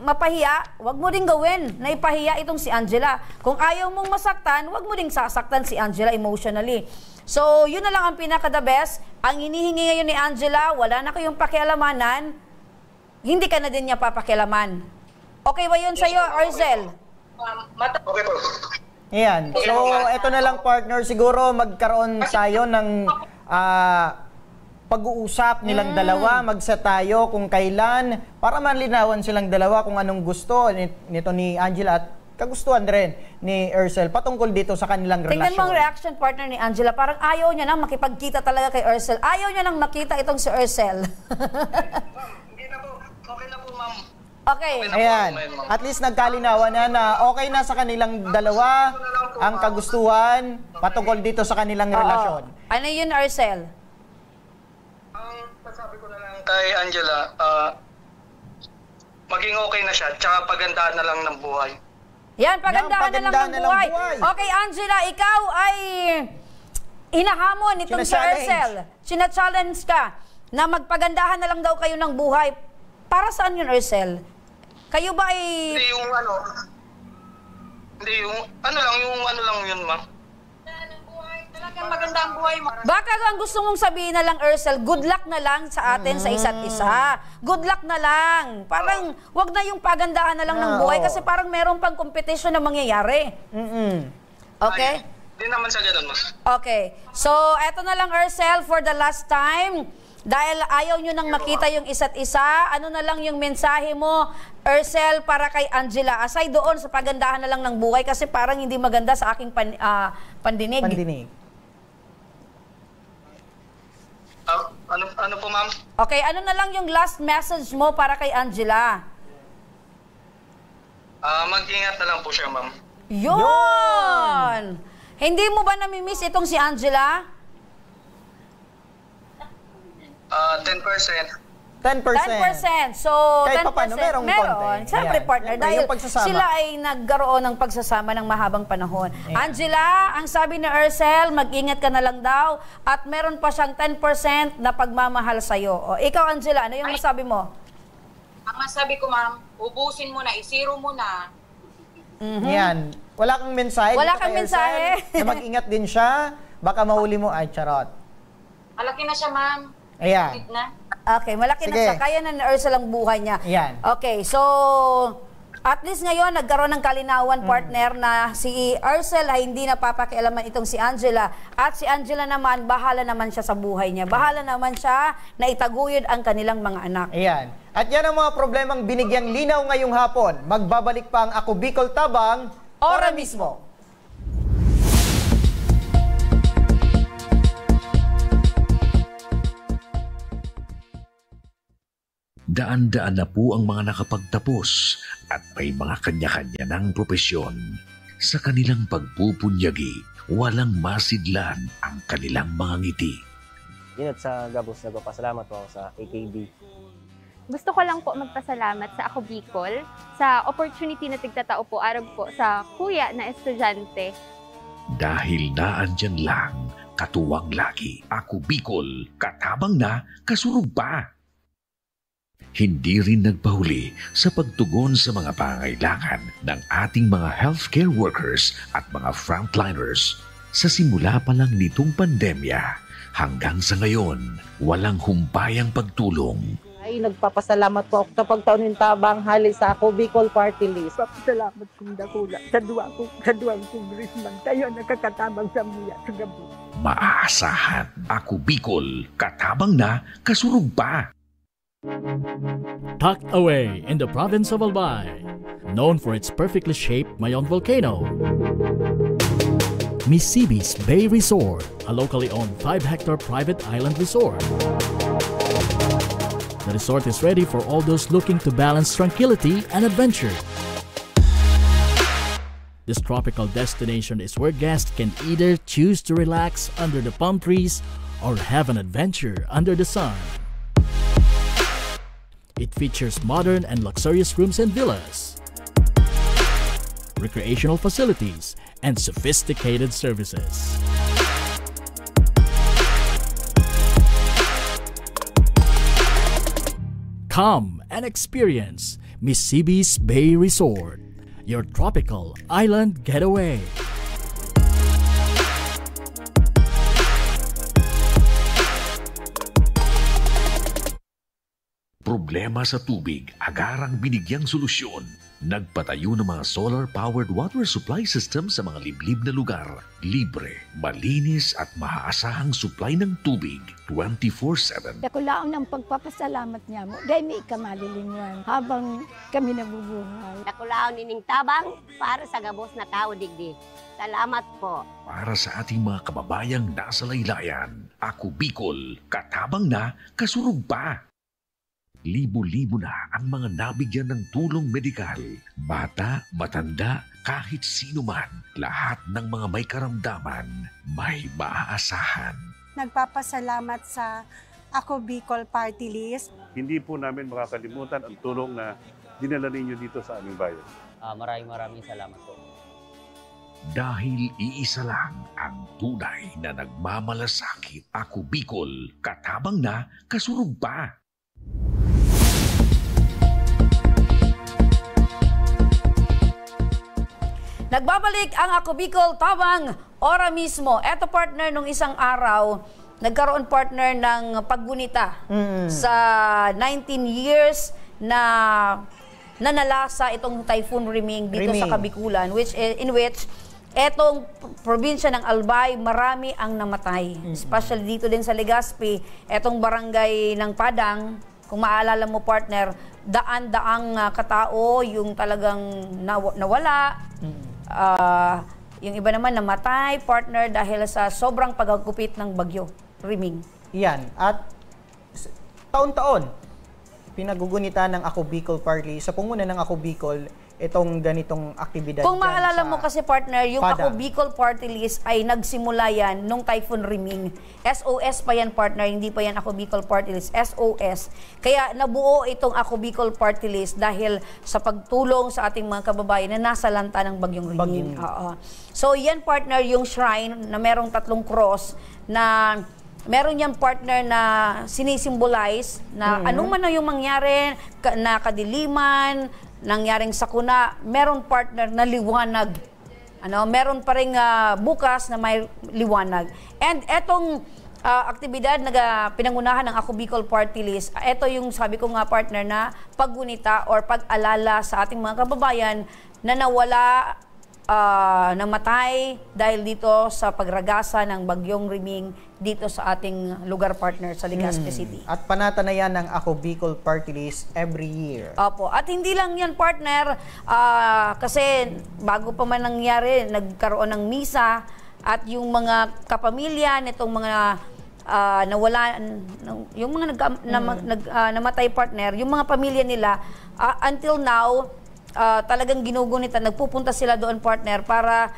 Speaker 3: mapahiya, wag mo din gawin na ipahiya itong si Angela. Kung ayaw mong masaktan, wag mo din sasaktan si Angela emotionally. So, yun na lang ang pinaka-the best. Ang hinihingi ngayon ni Angela, wala na kayong pakialamanan. hindi ka na din niya papakialaman. Okay ba yun sa'yo, Arzel?
Speaker 5: Okay po.
Speaker 2: Ayan. So, eto na lang partner, siguro magkaroon tayo ng pag-uusap nilang dalawa, mag-set tayo kung kailan, para manlinawan silang dalawa kung anong gusto nito ni Angela at kagustuhan rin ni Ercel patungkol dito sa kanilang relasyon.
Speaker 3: Tingnan mo ang reaction partner ni Angela, parang ayaw niya nang makipagkita talaga kay Ercel. Ayaw niya nang makita itong si Ercel.
Speaker 5: Hindi na po. Okay na po, ma'am.
Speaker 3: Okay.
Speaker 2: Ayan. At least nagkalinawan na okay na sa kanilang dalawa ang kagustuhan patungkol dito sa kanilang relasyon.
Speaker 3: Ano yun, Ercel?
Speaker 5: Ang sabi ko na lang kay Angela, maging okay na siya, tsaka pagandahan na lang ng buhay.
Speaker 3: Yan, pagandahan na lang ng buhay. Okay, Angela, ikaw ay inahamon itong si Ercel. Sina-challenge ka na magpagandahan na lang daw kayo ng buhay. Para saan yun, Ercel? Kayo ba ay...
Speaker 5: Hindi yung ano lang yun, ma'am.
Speaker 4: Talagang maganda ang buhay mo.
Speaker 3: Baka ang gusto mong sabihin na lang, Ercel, good luck na lang sa atin sa isa't isa. Good luck na lang. Parang wag na yung pagandahan na lang ng buhay kasi parang meron pang competition na mangyayari. Okay?
Speaker 5: Hindi naman sa ganun, ma'am.
Speaker 3: Okay. So, eto na lang, Ercel, for the last time. Dahil ayaw nyo nang makita yung isa't isa, ano na lang yung mensahe mo, Ercel, para kay Angela? Aside doon sa pagandahan na lang ng buhay kasi parang hindi maganda sa aking pandinig.
Speaker 5: Ano po, ma'am?
Speaker 3: Okay, ano na lang yung last message mo para kay Angela?
Speaker 5: Mag-ingat na lang po siya, ma'am.
Speaker 3: Yun! Hindi mo ba namimiss itong si Angela?
Speaker 5: 10%.
Speaker 2: 10%.
Speaker 3: 10%. So,
Speaker 2: Kahit
Speaker 3: 10%.
Speaker 2: paano, merong konti.
Speaker 3: Siyempre,
Speaker 2: Ayan.
Speaker 3: partner,
Speaker 2: Siyempre,
Speaker 3: dahil
Speaker 2: yung pagsasama.
Speaker 3: sila ay nagkaroon ng pagsasama ng mahabang panahon.
Speaker 2: Ayan.
Speaker 3: Angela, ang sabi ni Ercel, mag-ingat ka na lang daw at meron pa siyang 10% na pagmamahal sa'yo. O, ikaw, Angela, ano yung masabi mo?
Speaker 4: Ang masabi ko, ma'am, ubusin mo na, isiro mo na.
Speaker 2: Yan. Wala kang mensahe.
Speaker 3: Wala
Speaker 2: dito
Speaker 3: kang
Speaker 2: kay
Speaker 3: mensahe.
Speaker 2: Ercel, na mag-ingat din siya. Baka mahuli mo. Ay, charot.
Speaker 4: Malaki na siya, ma'am.
Speaker 2: Ayan.
Speaker 4: Fit na.
Speaker 3: Okay, malaki na
Speaker 2: Sige.
Speaker 3: siya. Kaya na ni Ercel ang buhay niya.
Speaker 2: Yan.
Speaker 3: Okay, so at least ngayon nagkaroon ng kalinawan, partner, na si Ercel ay hindi na papakialaman itong si Angela. At si Angela naman, bahala naman siya sa buhay niya. Bahala naman siya na itaguyod ang kanilang mga anak.
Speaker 2: Ayan. At yan ang mga problemang binigyang linaw ngayong hapon. Magbabalik pa ang Ako Bicol Tabang, ora mismo.
Speaker 8: Daan-daan na po ang mga nakapagtapos at may mga kanya-kanya ng propesyon. Sa kanilang pagpupunyagi, walang masidlan ang kanilang mga ngiti.
Speaker 9: Yun at sa Gabos, nagpapasalamat po ako sa AKB.
Speaker 10: Gusto ko lang po magpasalamat sa Ako Bicol sa opportunity na tigtatao po araw po sa kuya na estudyante.
Speaker 8: Dahil naandyan lang, katuwang lagi, Ako Bicol, katabang na, kasurug pa. Hindi rin nagpahuli sa pagtugon sa mga pangailangan ng ating mga healthcare workers at mga frontliners. Sa simula pa lang nitong pandemya, hanggang sa ngayon, walang humpayang pagtulong.
Speaker 11: Ay, nagpapasalamat po ako sa pagtaon ng tabang hali sa Ako Bicol Party List.
Speaker 12: Papasalamat kong dakula sa duwang congressman. Tayo nakakatabang sa mga sa gabi.
Speaker 8: Maaasahan, Ako Bicol, katabang na, kasurug pa.
Speaker 13: Tucked away in the province of Albay, known for its perfectly shaped Mayon volcano, Misibis Bay Resort, a locally owned 5-hectare private island resort. The resort is ready for all those looking to balance tranquility and adventure. This tropical destination is where guests can either choose to relax under the palm trees or have an adventure under the sun. It features modern and luxurious rooms and villas, recreational facilities, and sophisticated services. Come and experience Misibis Bay Resort, your tropical island getaway.
Speaker 8: problema sa tubig, agarang binigyang solusyon. Nagpatayo ng mga solar-powered water supply system sa mga liblib na lugar. Libre, malinis at maaasahang supply ng tubig 24/7.
Speaker 12: Ako laon ng pagpapasalamat niya mo dahil may kamalilingan habang kami nabubuhay.
Speaker 14: Ako laon nining tabang para sa gabos na tao digdi. Salamat po.
Speaker 8: Para sa ating mga kababayang nasa laylayan, Ako Bicol, katabang na, kasurug pa. Libo-libo na ang mga nabigyan ng tulong medikal. Bata, matanda, kahit sino man, lahat ng mga may karamdaman, may maaasahan.
Speaker 15: Nagpapasalamat sa Ako Bicol Party List.
Speaker 16: Hindi po namin makakalimutan ang tulong na dinala ninyo dito sa aming bayan.
Speaker 9: Maraming salamat po.
Speaker 8: Dahil iisa lang ang tunay na nagmamalasakit. Ako Bicol, katabang na, kasurug pa.
Speaker 3: Nagbabalik ang Ako Bicol Tabang ora mismo. Eto partner, nung isang araw, nagkaroon partner ng paggunita sa 19 years na nanalasa itong Typhoon Riming dito sa Kabikulan, in which etong probinsya ng Albay, marami ang namatay. Especially dito din sa Legazpi, etong barangay ng Padang, kung maalala mo partner, daan-daang katao yung talagang nawala. Yung iba naman namatay, partner, dahil sa sobrang paghagupit ng bagyo, Riming.
Speaker 2: Yan. At taon-taon, pinagugunita ng Ako Bicol Party sa punguna ng Ako Bicol itong ganitong aktibidad.
Speaker 3: Kung maalala mo kasi partner, yung
Speaker 2: Padang.
Speaker 3: Ako Bicol Party List ay nagsimula yan nung Typhoon Riming. SOS pa yan partner, hindi pa yan Ako Bicol Party List. SOS. Kaya nabuo itong Ako Bicol Party List dahil sa pagtulong sa ating mga kababayan na nasa lanta ng bagyong Riming. So yan partner, yung shrine na merong 3 cross na meron yung partner na sinisimbolize na anong man na yung mangyari na kadiliman, nangyaring sakuna, meron partner na liwanag. Meron pa ring bukas na may liwanag. And etong aktibidad na pinangunahan ng Ako Bicol Party List, ito yung sabi ko nga partner na paggunita or pag-alala sa ating mga kababayan na nawala, namatay dahil dito sa pagragasa ng bagyong Riming dito sa ating lugar partner sa Legazpi City.
Speaker 2: At panatanayan ng Ako Bicol Party List every year.
Speaker 3: Opo. At hindi lang yan partner, kasi bago pa man nangyari, nagkaroon ng misa at yung mga kapamilya nitong mga nawala, yung mga namatay partner, yung mga pamilya nila, until now, talagang ginugunita, nagpupunta sila doon partner para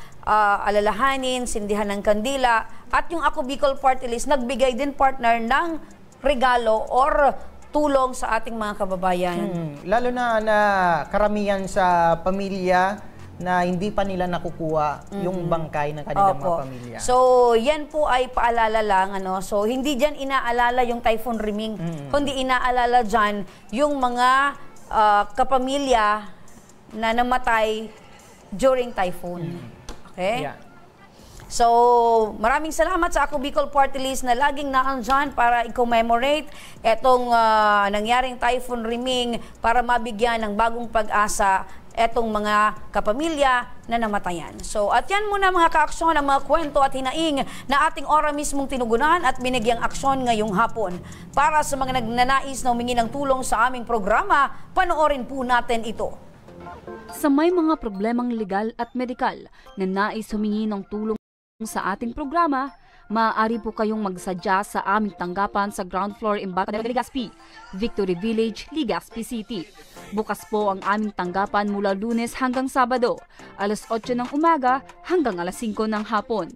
Speaker 3: alalahanin, sindihan ng kandila. At yung Ako Bicol Party List, nagbigay din partner ng regalo or tulong sa ating mga kababayan.
Speaker 2: Lalo na karamihan sa pamilya na hindi pa nila nakukuha yung bangkay ng kanilang mga pamilya.
Speaker 3: So, yan po ay paalala lang. So, hindi dyan inaalala yung Typhoon Riming, kundi inaalala dyan yung mga kapamilya na namatay during typhoon. Okay?
Speaker 2: Yeah.
Speaker 3: So, maraming salamat sa Ako Bicol Party List na laging naandyan para i-commemorate etong nangyaring Typhoon Riming para mabigyan ng bagong pag-asa etong mga kapamilya na namatayan. So, at yan muna mga kaaksyon, ang mga kwento at hinaing na ating ora mismong tinugunan at binigyang aksyon ngayong hapon. Para sa mga nagnanais na humingi ng tulong sa aming programa, panoorin po natin ito.
Speaker 17: Sa may mga problemang legal at medikal na nais humingi ng tulong sa ating programa, maaari po kayong magsadya sa aming tanggapan sa ground floor Embarcadero de Legazpi, Victory Village, Legazpi City. Bukas po ang aming tanggapan mula Lunes hanggang Sabado, alas 8 ng umaga hanggang alas 5 ng hapon.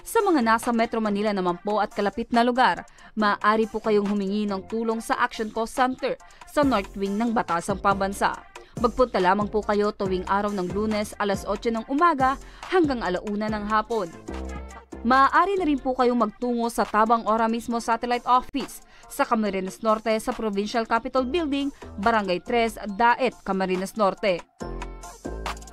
Speaker 17: Sa mga nasa Metro Manila naman po at kalapit na lugar, maaari po kayong humingi ng tulong sa Action Cost Center sa North Wing ng Batasang Pambansa. Magpunta lamang po kayo tuwing araw ng Lunes alas 8 ng umaga hanggang alauna ng hapon. Maaari na rin po kayong magtungo sa Tabang Ora mismo Satellite Office sa Camarines Norte sa Provincial Capitol Building, Barangay 3, Daet, Camarines Norte.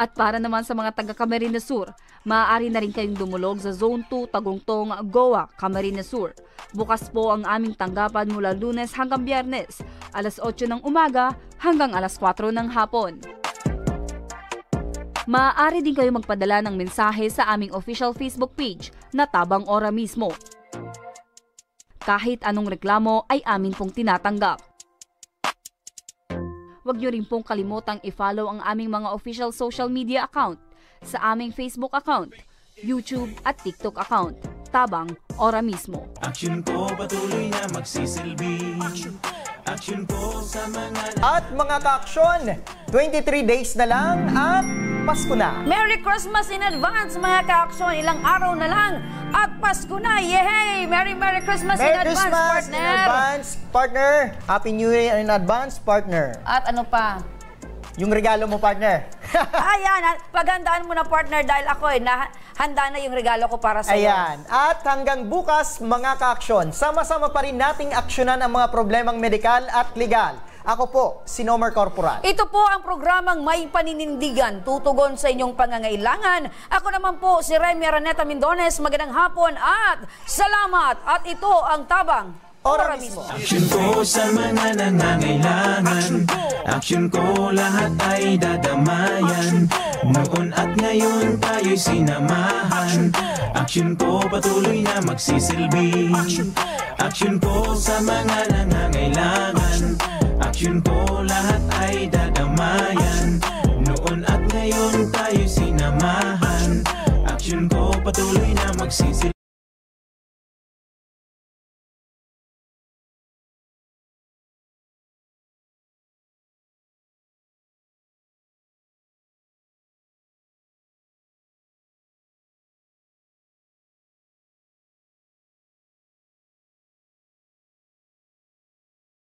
Speaker 17: At para naman sa mga taga Camarines Sur, maaari na rin kayong dumulog sa Zone 2 Tagungtong, Goa, Camarines Sur. Bukas po ang aming tanggapan mula Lunes hanggang Biyernes, alas 8 ng umaga hanggang alas 4 ng hapon. Maaari din kayo magpadala ng mensahe sa aming official Facebook page na Tabang Ora mismo. Kahit anong reklamo ay amin pong tinatanggap. Huwag niyo rin pong kalimutang i-follow ang aming mga official social media account sa aming Facebook account, YouTube at TikTok account, Tabang Ora mismo.
Speaker 18: Action ko patuloy na magsisilbi. Action ko sa mga...
Speaker 2: At mga ka-aksyon, 23 days na lang at Pasko na.
Speaker 3: Merry Christmas in advance mga ka-aksyon. Ilang araw na lang at Pasko na. Yehey! Merry Christmas in advance, partner.
Speaker 2: In advance, partner. Happy New Year in advance, partner.
Speaker 3: At ano pa?
Speaker 2: Yung regalo mo, partner.
Speaker 3: Ayan, paghandaan mo na, partner, dahil ako handa na yung regalo ko para sa iyo.
Speaker 2: Ayan. At hanggang bukas, mga ka-aksyon, sama-sama pa rin nating aksyonan ang mga problemang medikal at legal. Ako po, si Nomer Corporal.
Speaker 3: Ito po ang programang May Paninindigan, tutugon sa inyong pangangailangan. Ako naman po, si Remy Araneta Mindones. Magandang hapon at salamat. At ito ang Tabang Ora mismo.
Speaker 18: Action ko sa mga nangangailangan. Action ko lahat ay dadamayan. Noon at ngayon tayo'y sinamahan. Action ko patuloy na magsisilbi. Action ko sa mga nangangailangan. Action ko